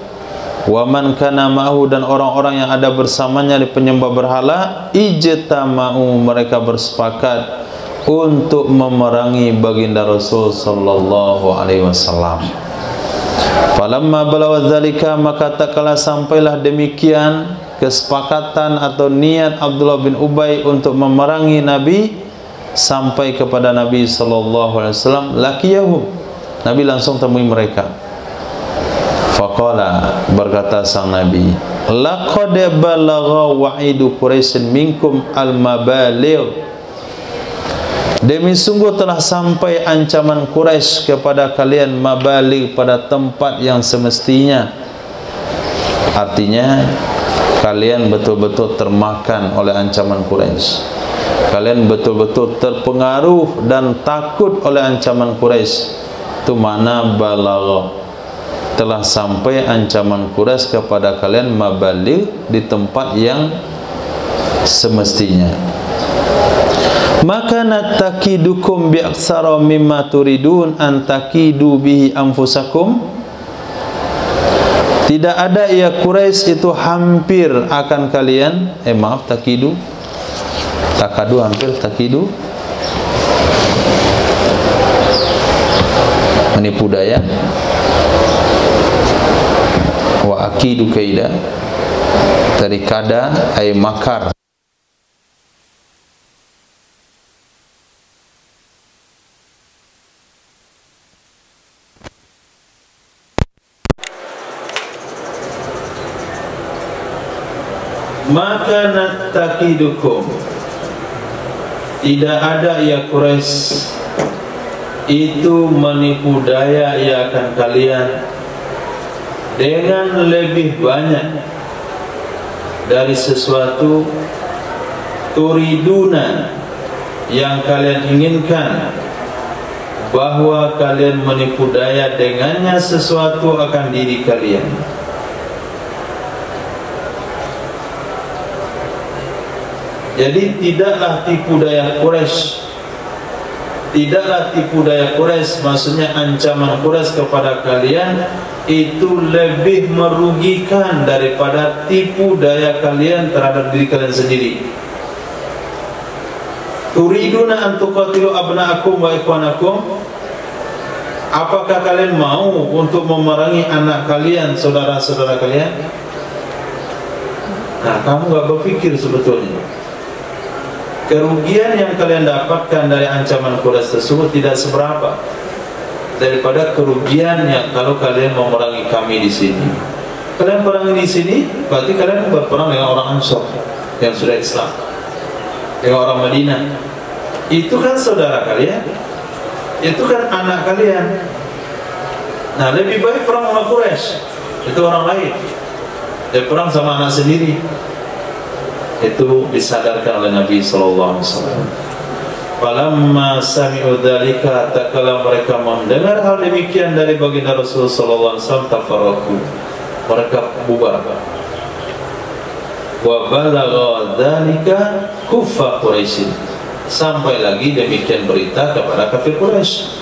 wa man kana ma'ahu, dan orang-orang yang ada bersamanya di penyembah berhala, ijtama'u, mereka bersepakat untuk memerangi baginda Rasul sallallahu alaihi wasallam. Falamma balagha zalika, maka tak kala sampailah demikian kesepakatan atau niat Abdullah bin Ubay untuk memerangi Nabi sampai kepada Nabi sallallahu alaihi wasallam, laqiyahum, Nabi langsung temui mereka. Faqala, berkata sang Nabi, laqad balagha wa'idu Quraisyin minkum al-mabaligh, demi sungguh telah sampai ancaman Quraisy kepada kalian, mabaligh, pada tempat yang semestinya. Artinya kalian betul-betul termakan oleh ancaman Quraisy, kalian betul-betul terpengaruh dan takut oleh ancaman Quraisy. Itu makna balagha, telah sampai ancaman Quraisy kepada kalian, mabaligh, di tempat yang semestinya. Maka natakidukum bi aksara mimma turidun an takidu bihi anfusakum, tidak ada ya Quraisy itu hampir akan kalian, takidu, takadu, hampir, takidu, menipu daya, wa akidu kaida, dari kada ay makar. Maka natakidukum, tidak ada ya Quraisy itu menipu daya ya akan kalian dengan lebih banyak dari sesuatu turiduna yang kalian inginkan, bahwa kalian menipu daya dengannya sesuatu akan diri kalian. Jadi tidaklah tipu daya Quraisy, tidaklah tipu daya Quraisy, maksudnya ancaman Quraisy kepada kalian itu lebih merugikan daripada tipu daya kalian terhadap diri kalian sendiri. turiduna an tuqatilu abna'akum wa ikhwanakum, apakah kalian mau untuk memerangi anak kalian, saudara-saudara kalian? Nah, kamu gak berpikir sebetulnya kerugian yang kalian dapatkan dari ancaman Quraisy tersebut tidak seberapa daripada kerugian yang kalau kalian memerangi kami di sini. Kalian perangi di sini, berarti kalian berperang dengan orang Ansor yang sudah Islam, dengan orang Madinah. Itu kan saudara kalian, itu kan anak kalian. Nah, lebih baik perang sama Quraisy, itu orang lain. Dia perang sama anak sendiri. Itu disadarkan oleh Nabi sallallahu alaihi wasallam. Falamma sami'u dzalika, tatkala mereka mendengar hal demikian dari baginda Rasul sallallahu alaihi wasallam, tafarraqu, mereka bubar. Wa balagha dzalika kuffar Quraisy, sampai lagi demikian berita kepada kafir Quraisy.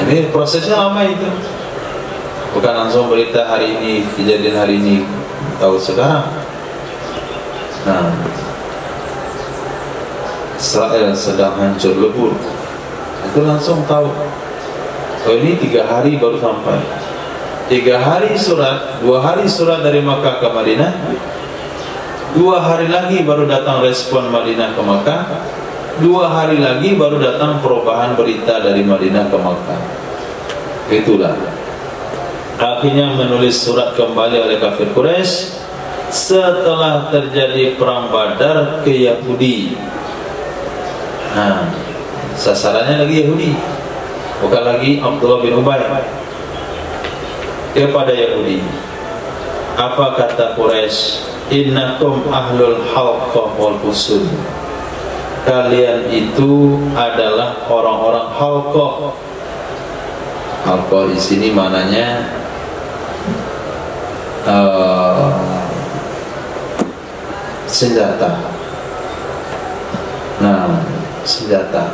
Ini prosesnya lama itu. Bukan langsung berita hari ini, kejadian hari ini, tahu sekarang. Nah, Israel sedang hancur lebur, itu langsung tahu. Oh, ini 3 hari baru sampai. 3 hari surat, 2 hari surat dari Makkah ke Madinah, 2 hari lagi baru datang respon Madinah ke Makkah, 2 hari lagi baru datang perubahan berita dari Madinah ke Makkah. Itulah akhirnya menulis surat kembali oleh kafir Quraisy setelah terjadi perang Badar ke Yahudi. Nah, sasarannya lagi Yahudi, bukan lagi Abdullah bin Ubay. Kepada Yahudi, apa kata Quraisy? Innakum ahlul halqah wal qusud, kalian itu adalah orang-orang halqah. Halqah di sini maknanya senjata. Nah, senjata.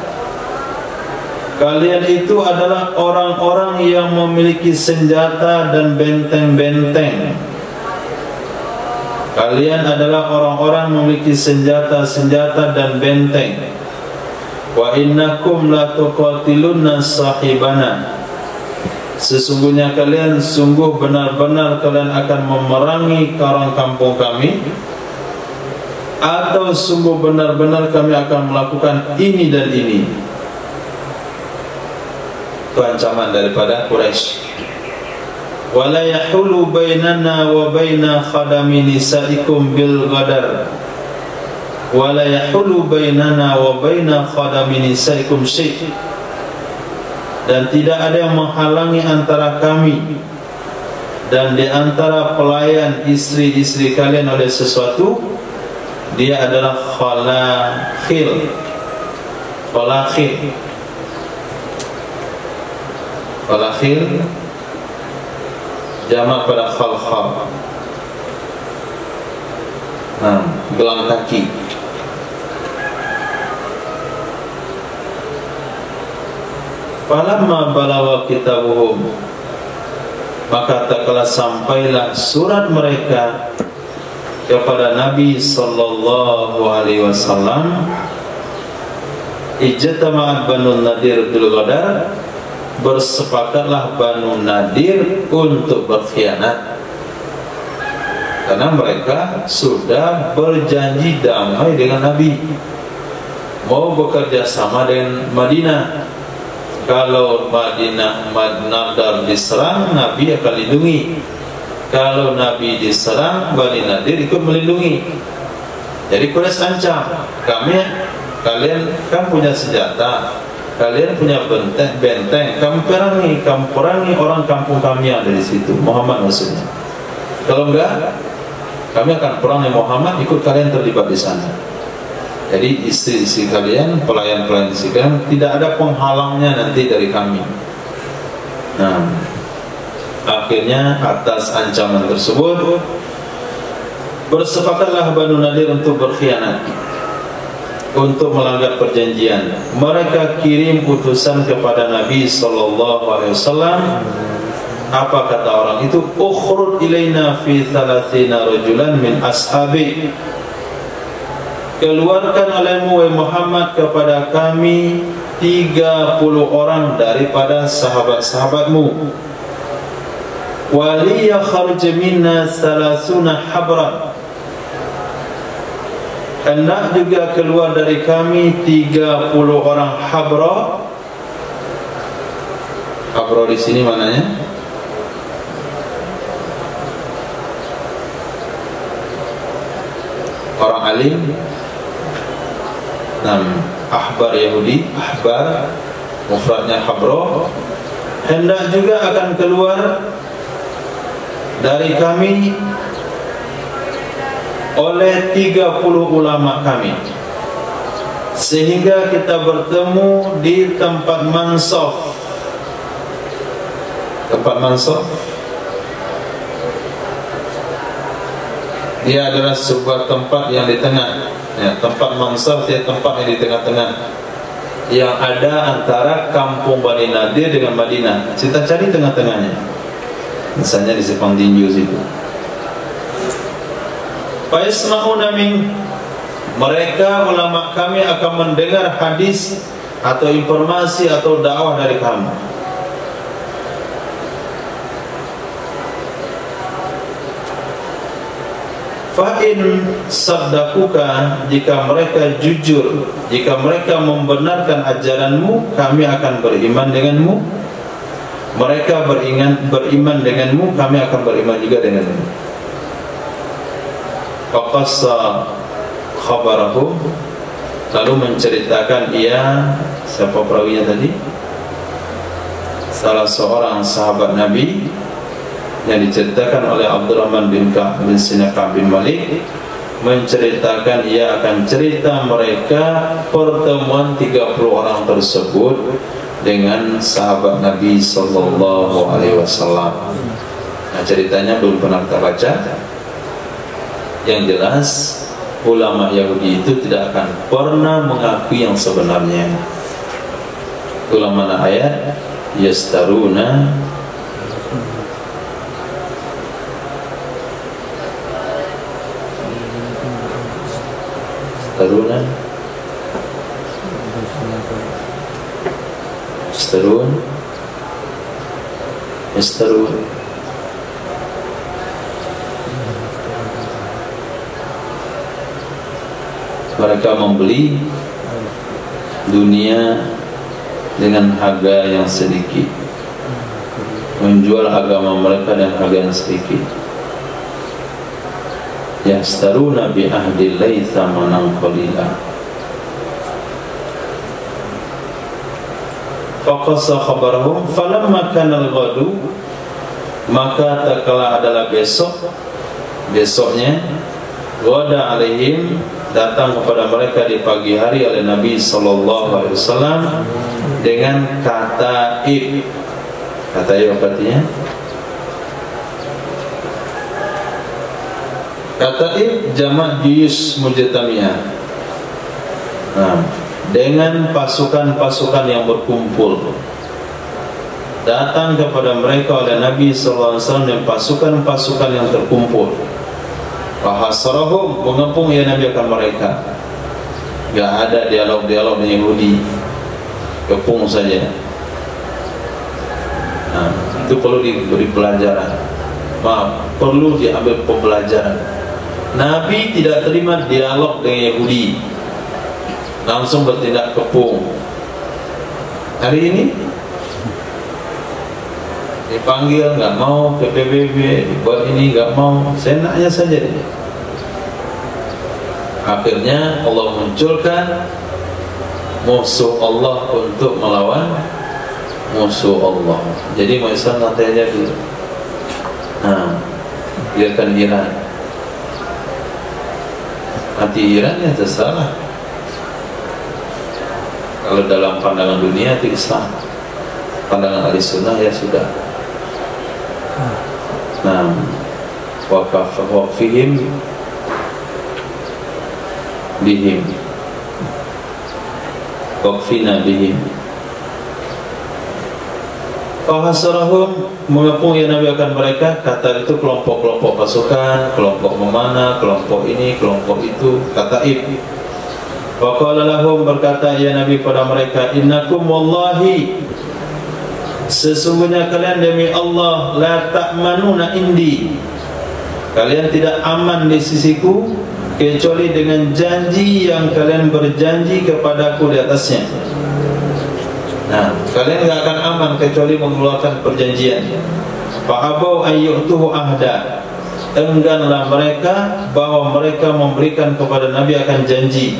Kalian itu adalah orang-orang yang memiliki senjata dan benteng-benteng. Kalian adalah orang-orang memiliki senjata-senjata dan benteng. Wa innakum la tuqatilunna sahibana, sesungguhnya kalian sungguh benar-benar kalian akan memerangi orang kampung kami, atau sungguh benar-benar kami akan melakukan ini dan ini. Itu ancaman daripada Quraisy. Wala yahulu bainana wa baina khadami nisaikum bil ghadar, wala yahulu bainana wa baina khadami nisaikum syai', dan tidak ada yang menghalangi antara kami dan di antara pelayan istri-istri kalian oleh sesuatu. Dia adalah khalakhil. Khalakhil, khalakhil jamak pada khalkhal. Nah, gelang kaki. Falamma balawa kitabuhum, maka tak kala sampailah surat mereka kepada Nabi sallallahu alaihi wasallam. Ijtama'at Banu Nadir bil Ghadar, bersepakatlah Banu Nadir untuk berkhianat, karena mereka sudah berjanji damai dengan Nabi, mau bekerja sama dengan Madinah. Kalau Madinah Nadar diserang, Nabi akan lindungi. Kalau Nabi diserang, Bani Nadir ikut melindungi. Jadi Quraisy ancam, kalian kan punya senjata, kalian punya benteng, kamu perangi orang kampung kami yang ada di situ. Muhammad maksudnya. Kalau enggak, kami akan perang dengan Muhammad, ikut kalian terlibat di sana. Jadi istri-istri kalian, pelayan-pelayan istri kalian, tidak ada penghalangnya nanti dari kami. Nah, akhirnya atas ancaman tersebut bersepakatlah Banu Nadir untuk berkhianat, untuk melanggar perjanjian. Mereka kirim utusan kepada Nabi sallallahu alaihi wasallam. Apa kata orang itu? Ukhrud ilaina fi 30 rajulan min ashabi, keluarkan olehmu wahai Muhammad kepada kami 30 orang daripada sahabat-sahabatmu. Waliya kharj minna 30 habran, hendak juga keluar dari kami 30 orang habra. Habra di sini maknanya orang alim. Ahbar Yahudi, ahbar mufradnya habra. Hendak juga akan keluar dari kami oleh 30 ulama kami, sehingga kita bertemu di tempat mansaf. Tempat mansaf dia adalah sebuah tempat yang di tengah. Ya, tempat mansaf dia tempat yang di tengah-tengah, yang ada antara kampung Bani Nadir dengan Madinah. Kita cari tengah-tengahnya, misalnya di Sepang Tinju situ. Fayasma'una min, mereka ulama kami akan mendengar hadis atau informasi atau dakwah dari kamu. Fa'in saddaquka, jika mereka jujur, jika mereka membenarkan ajaranmu, kami akan beriman denganmu. Mereka beriman denganmu, kami akan beriman juga denganmu. Faqassa khabarahu, lalu menceritakan ia, siapa perawinya tadi? Salah seorang sahabat Nabi yang diceritakan oleh Abdurrahman bin Ka'ab bin Ka'ab bin Malik, menceritakan ia akan cerita mereka pertemuan 30 orang tersebut dengan sahabat Nabi sallallahu alaihi wasallam. Nah, ceritanya belum pernah kita baca. Yang jelas ulama Yahudi itu tidak akan pernah mengakui yang sebenarnya. Ulama ayat yastaruna Yastarun mereka membeli dunia dengan harga yang sedikit, menjual agama mereka dengan harga yang sedikit. Yastaruna bi ahdillahi thamanan qalila. Faqassa khabarahum falamma kana al-ghadu, maka tatkala adalah besoknya ghada alaihim, datang kepada mereka di pagi hari oleh Nabi sallallahu alaihi wasallam dengan kata ib. Kata ib apa artinya? Kata ib jamak juyus mujtamiyah. Dengan pasukan-pasukan yang berkumpul, datang kepada mereka oleh Nabi sallallahu alaihi wasallam dengan pasukan-pasukan yang terkumpul. Fahasarahum, mengepung ya Nabi akan mereka. Gak ada dialog-dialog dengan Yahudi, kepung saja. Itu perlu diberi pelajaran. Perlu diambil pembelajaran. Nabi tidak terima dialog dengan Yahudi, langsung bertindak kepung. Hari ini dipanggil nggak mau, PBB dibuat ini nggak mau, senaknya saja dia. Akhirnya Allah munculkan musuh Allah untuk melawan musuh Allah. Jadi mau Islam nanti aja dulu. Biarkan Iran. Nanti Iran ya terserah. Kalau dalam pandangan dunia itu Islam, pandangan ahli sunnah ya sudah. Waqfihim bihim, waqfina bihim. Fahasarahum, mengepung ya Nabi akan mereka. Kata itu kelompok-kelompok pasukan, kelompok memanah, kelompok ini, kelompok itu. Kata ib Wa qala lahum, berkata ya Nabi pada mereka, innakum wallahi, sesungguhnya kalian demi Allah, la ta'manuna indi, kalian tidak aman di sisiku kecuali dengan janji yang kalian berjanji kepadaku di atasnya. Nah, kalian tidak akan aman kecuali mengeluarkan perjanjian. Fa'abau ayyutuhu ahda, engganlah mereka bahwa mereka memberikan kepada Nabi akan janji.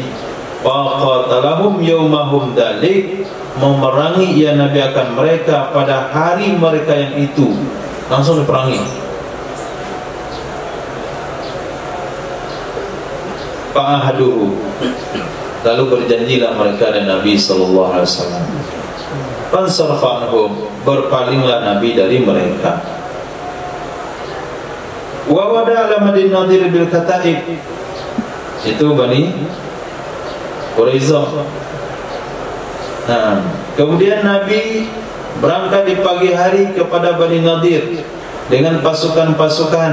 Faqatalahum yaumahum dalik, memerangi ya Nabi akan mereka pada hari mereka yang itu, langsung diperangi. Fa'ahaduhu, lalu berjanjilah mereka dan Nabi sallallahu alaihi wasallam. Fansarfanhum, berpalinglah Nabi dari mereka. Wa wada ala Madin Nadir bil Kataib, itu Bani Quraisyah. Nah, kemudian Nabi berangkat di pagi hari kepada Bani Nadir dengan pasukan-pasukan.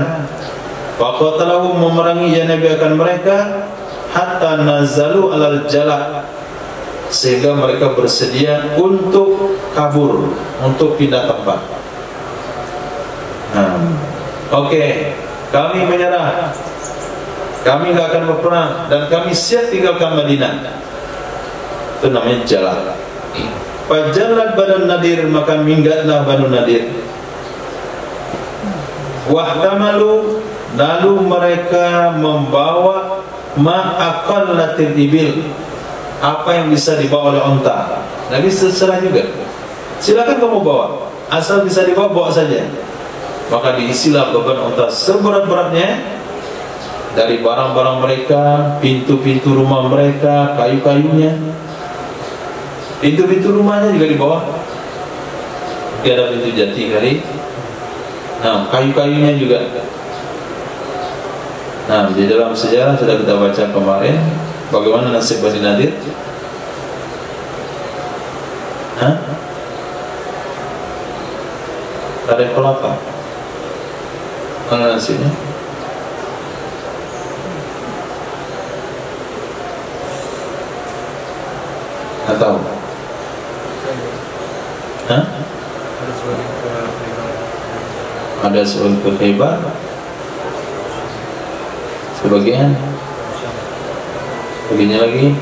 Faqatalahum, memerangi ya Nabi akan mereka, hatta nazalu alal jalak, sehingga mereka bersedia untuk kabur, untuk pindah tempat. Nah, oke, kami menyerah, kami tidak akan berperang, dan kami siap tinggalkan Madinah. Itu namanya jalak. Fajallat Banu Nadir, maka minggatlah Banu Nadir. Wahtamalu, lalu mereka membawa ma'aqallatil ibil, apa yang bisa dibawa oleh unta. Nabi terserah juga, silakan kamu bawa, asal bisa dibawa, bawa saja. Maka diisilah beban unta seberat-beratnya dari barang-barang mereka, pintu-pintu rumah mereka, kayu-kayunya, pintu-pintu rumahnya juga dibawa. Tidak ada pintu jati kali. Nah, kayu-kayunya juga. Nah, di dalam sejarah sudah kita baca kemarin bagaimana nasib Bani Nadir. Ada kelapa. Mana nasibnya? Nggak tahu. Ada sebagian kehebat, sebagian lagi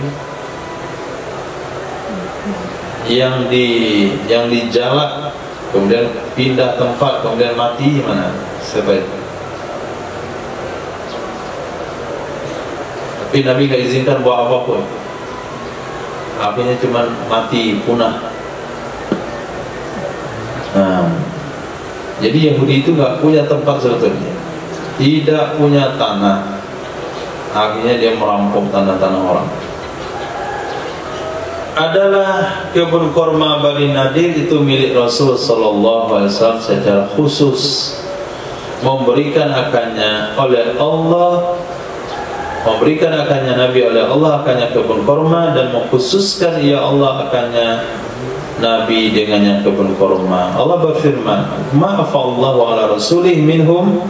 yang dijalak, kemudian pindah tempat, kemudian mati, mana? Siapa itu? Tapi Nabi tidak izinkan buat apapun, akhirnya cuma mati, punah. Nah, jadi Yahudi itu nggak punya tempat sebetulnya, tidak punya tanah, akhirnya dia merampok tanah-tanah orang. Adalah kebun korma Bani Nadir itu milik Rasul sallallahu alaihi wasallam secara khusus, memberikan akannya oleh Allah, memberikan akannya Nabi oleh Allah akannya kebun korma, dan mengkhususkan ya Allah akannya Nabi dengannya kebun korma. Allah berfirman, ma'afallahu ala rasulih minhum,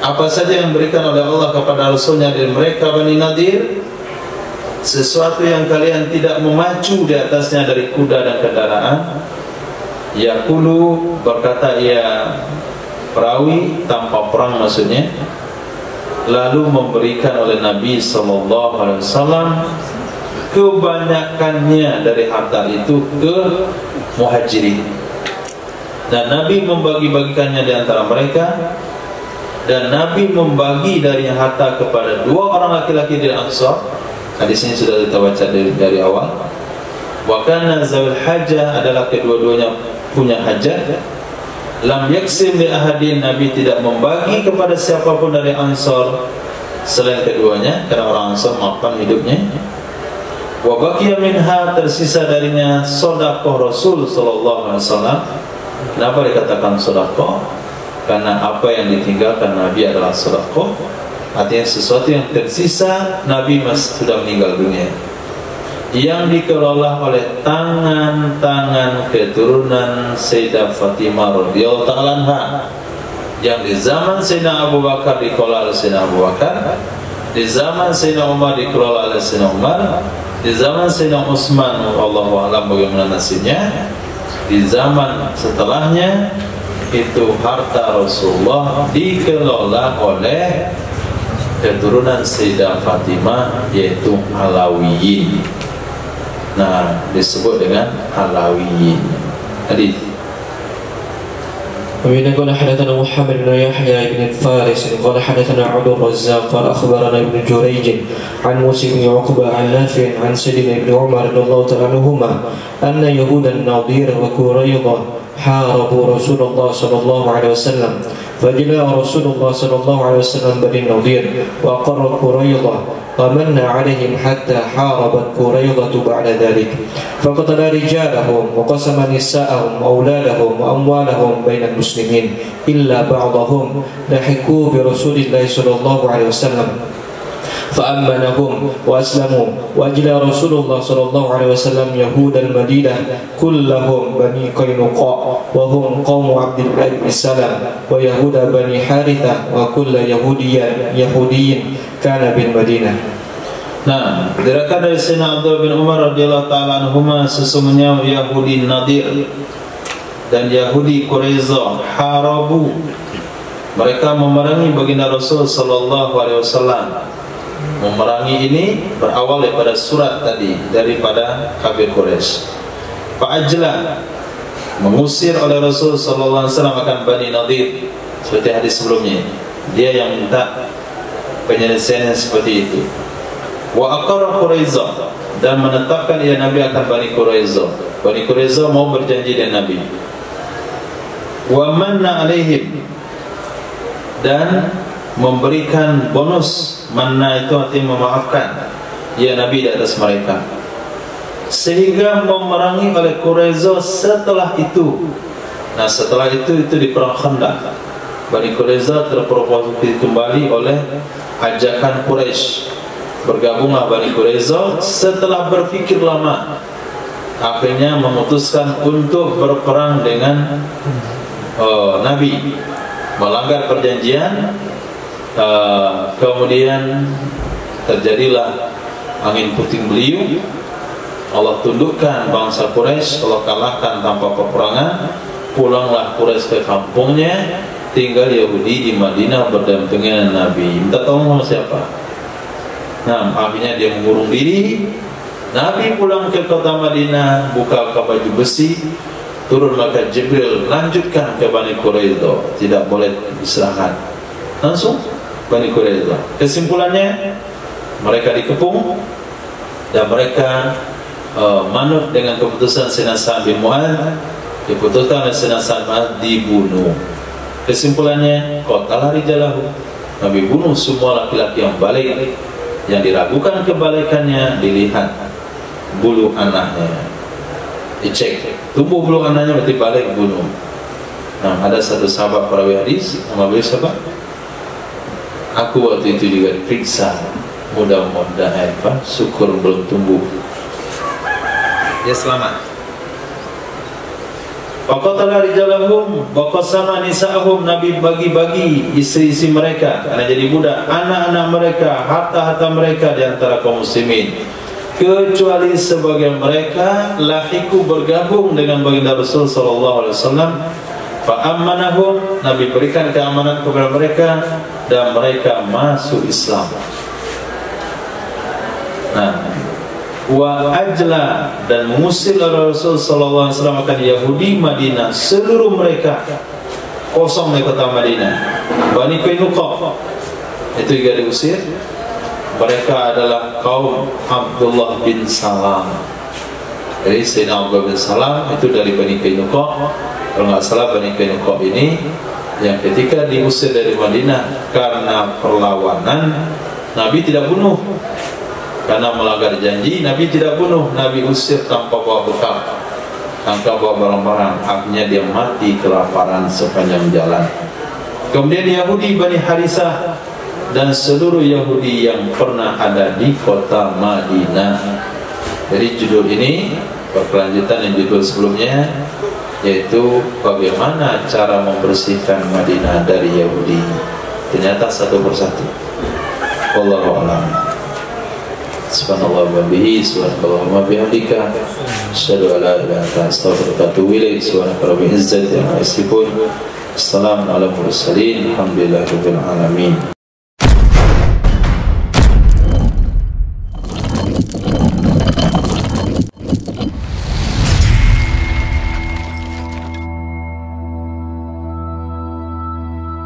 apa saja yang diberikan oleh Allah kepada Rasulnya dari mereka Bani Nadir, sesuatu yang kalian tidak memacu di atasnya dari kuda dan kendaraan. Yaqulu, berkata ia perawi tanpa perang maksudnya, lalu memberikan oleh Nabi SAW kebanyakannya dari harta itu ke muhajirin, dan Nabi membagi-bagikannya di antara mereka, dan Nabi membagi dari harta kepada dua orang laki-laki dari Ansar. Hadis ini sudah kita baca dari awal. Wa kana zawil hajah, adalah kedua-duanya punya hajat. Lam yaksim li ahadin, Nabi tidak membagi kepada siapapun dari Ansar selain keduanya, karena orang Ansar mapan hidupnya. Wa baqiya minha, tersisa darinya sedekah Rasul sallallahu alaihi wasallam. Kenapa dikatakan sedekah? Karena apa yang ditinggalkan Nabi adalah sedekah. Artinya sesuatu yang tersisa, Nabi sudah meninggal dunia, yang dikelola oleh tangan-tangan keturunan Sayyidah Fatimah radhiyallahu ta'ala anha, yang di zaman Sayyidina Abu Bakar dikelola oleh Sayyidina Abu Bakar, Di zaman Sayyidina Umar dikelola oleh Sayyidina Umar, di zaman Sayyidina Utsman wallahu a'lam bagaimana nasibnya. Di zaman setelahnya itu harta Rasulullah dikelola oleh keturunan Sayyidah Fatimah, yaitu Alawiyin. Nah, disebut dengan Alawiyin. Hadis. ومن قال حدثنا محمد بن يحيى بن فارس قال حدثنا عبد الرزاق قال أخبرنا ابن جريج عن موسى بن عقبة عن نافع عن سيدنا ابن عمر رضي الله تعالى عنهما أن يهود النضير وقريظة حاربوا رسول الله صلى الله عليه وسلم فجاء رسول الله صلى الله عليه وسلم بني النضير وأقر قريظة ومن عليهم حتى حاربت قريظة بعد ذلك فقتل رجالهم وقسم نساءهم وأولادهم وأموالهم بين المسلمين إلا بعضهم لحقوا برسول الله صلى الله عليه وسلم فأمنهم وأسلموا وأجلى رسول الله صلى الله عليه وسلم يهود المدينة كلهم بني قينقاع وهم قوم عبد الله بن سلام ويهود بني حارثة وكل يهودي كان بالمدينة. Nah, diriwayatkan dari Sayyidina Abdullah bin Umar radhiyallahu taala anhuma, sesungguhnya Yahudi Nadir dan Yahudi Quraizah harabu, mereka memerangi baginda Rasul sallallahu alaihi wasallam. Memerangi ini berawal daripada surat tadi daripada kafir Quraisy. Fa'ajla, mengusir oleh Rasul sallallahu alaihi wasallam akan Bani Nadir, seperti hadis sebelumnya. Dia yang minta penyelesaian seperti itu. Wa aqarra Quraizah, dan menetapkan ia Nabi akan Bani Quraizah. Bani Quraizah mau berjanji dengan Nabi. Wa manna alaihim, dan memberikan bonus. Manna itu artinya memaafkan ya Nabi di atas mereka, sehingga memerangi oleh Quraizah setelah itu. Nah, setelah itu di perang Khandaq, Bani Quraizah terprovokasi kembali oleh ajakan Quraisy. Bergabunglah Bani Quraizah setelah berpikir lama, akhirnya memutuskan untuk berperang dengan Nabi, melanggar perjanjian. Kemudian terjadilah angin puting beliung. Allah tundukkan bangsa Quraisy, Allah kalahkan tanpa peperangan. Pulanglah Quraisy ke kampungnya, tinggal Yahudi di Madinah berdampingan Nabi. Minta tolong sama siapa? Nah, akhirnya dia mengurung diri. Nabi pulang ke kota Madinah, buka baju besi, turun maka Jibril lanjutkan ke Bani Quraizah, tidak boleh diserahkan. Langsung Bani Quraizah. Kesimpulannya, mereka dikepung dan mereka manut dengan keputusan Sayyidina Sa'ad bin Mu'adz. Diputuskan oleh Sayyidina Sa'ad bin Mu'adz dibunuh. Kesimpulannya, qatala rijalahu, Nabi bunuh semua laki-laki yang balik. Yang diragukan kebalikannya, dilihat bulu anaknya, dicek tumbuh bulu anaknya, berarti balik, bunuh. Nah, ada satu sahabat perawi hadis, nama beliau siapa? Aku waktu itu juga diperiksa, mudah-mudahan syukur belum tumbuh, dia selamat. Faqatala rijalahum wa qasama nisa'ahum, Nabi bagi-bagi istri-istri mereka karena jadi budak, anak-anak mereka, harta-harta mereka di antara kaum muslimin, kecuali sebagian mereka lahiku bergabung dengan baginda Rasul sallallahu alaihi wasallam. Fa ammanahum, Nabi berikan keamanan kepada mereka dan mereka masuk Islam. Nah, wa ajla, dan mengusir oleh Rasul sallallahu alaihi wasallam akan Yahudi Madinah, seluruh mereka kosong di kota Madinah. Bani Qainuqa itu juga diusir. Mereka adalah kaum Abdullah bin Salam. Jadi Sayyidina Abdullah bin Salam itu dari Bani Qainuqa. Kalau nggak salah Bani Qainuqa ini yang ketika diusir dari Madinah karena perlawanan, Nabi tidak bunuh. Karena melanggar janji, Nabi tidak bunuh. Nabi usir tanpa bawa bekal, tanpa bawa barang-barang. Akhirnya dia mati kelaparan sepanjang jalan. Kemudian Yahudi Bani Harisah dan seluruh Yahudi yang pernah ada di kota Madinah. Jadi judul ini berkelanjutan yang judul sebelumnya, yaitu bagaimana cara membersihkan Madinah dari Yahudi. Ternyata satu persatu. wallahu a'lam. Subhanallah wa bihi, subhanallah wa bihamdika, asyhadu an la ilaha illa anta, astaghfiruka wa atubu ilaik. Subhanaka rabbil izzati amma yasifun, assalamu ala mursalin, alhamdulillahi rabbil alamin.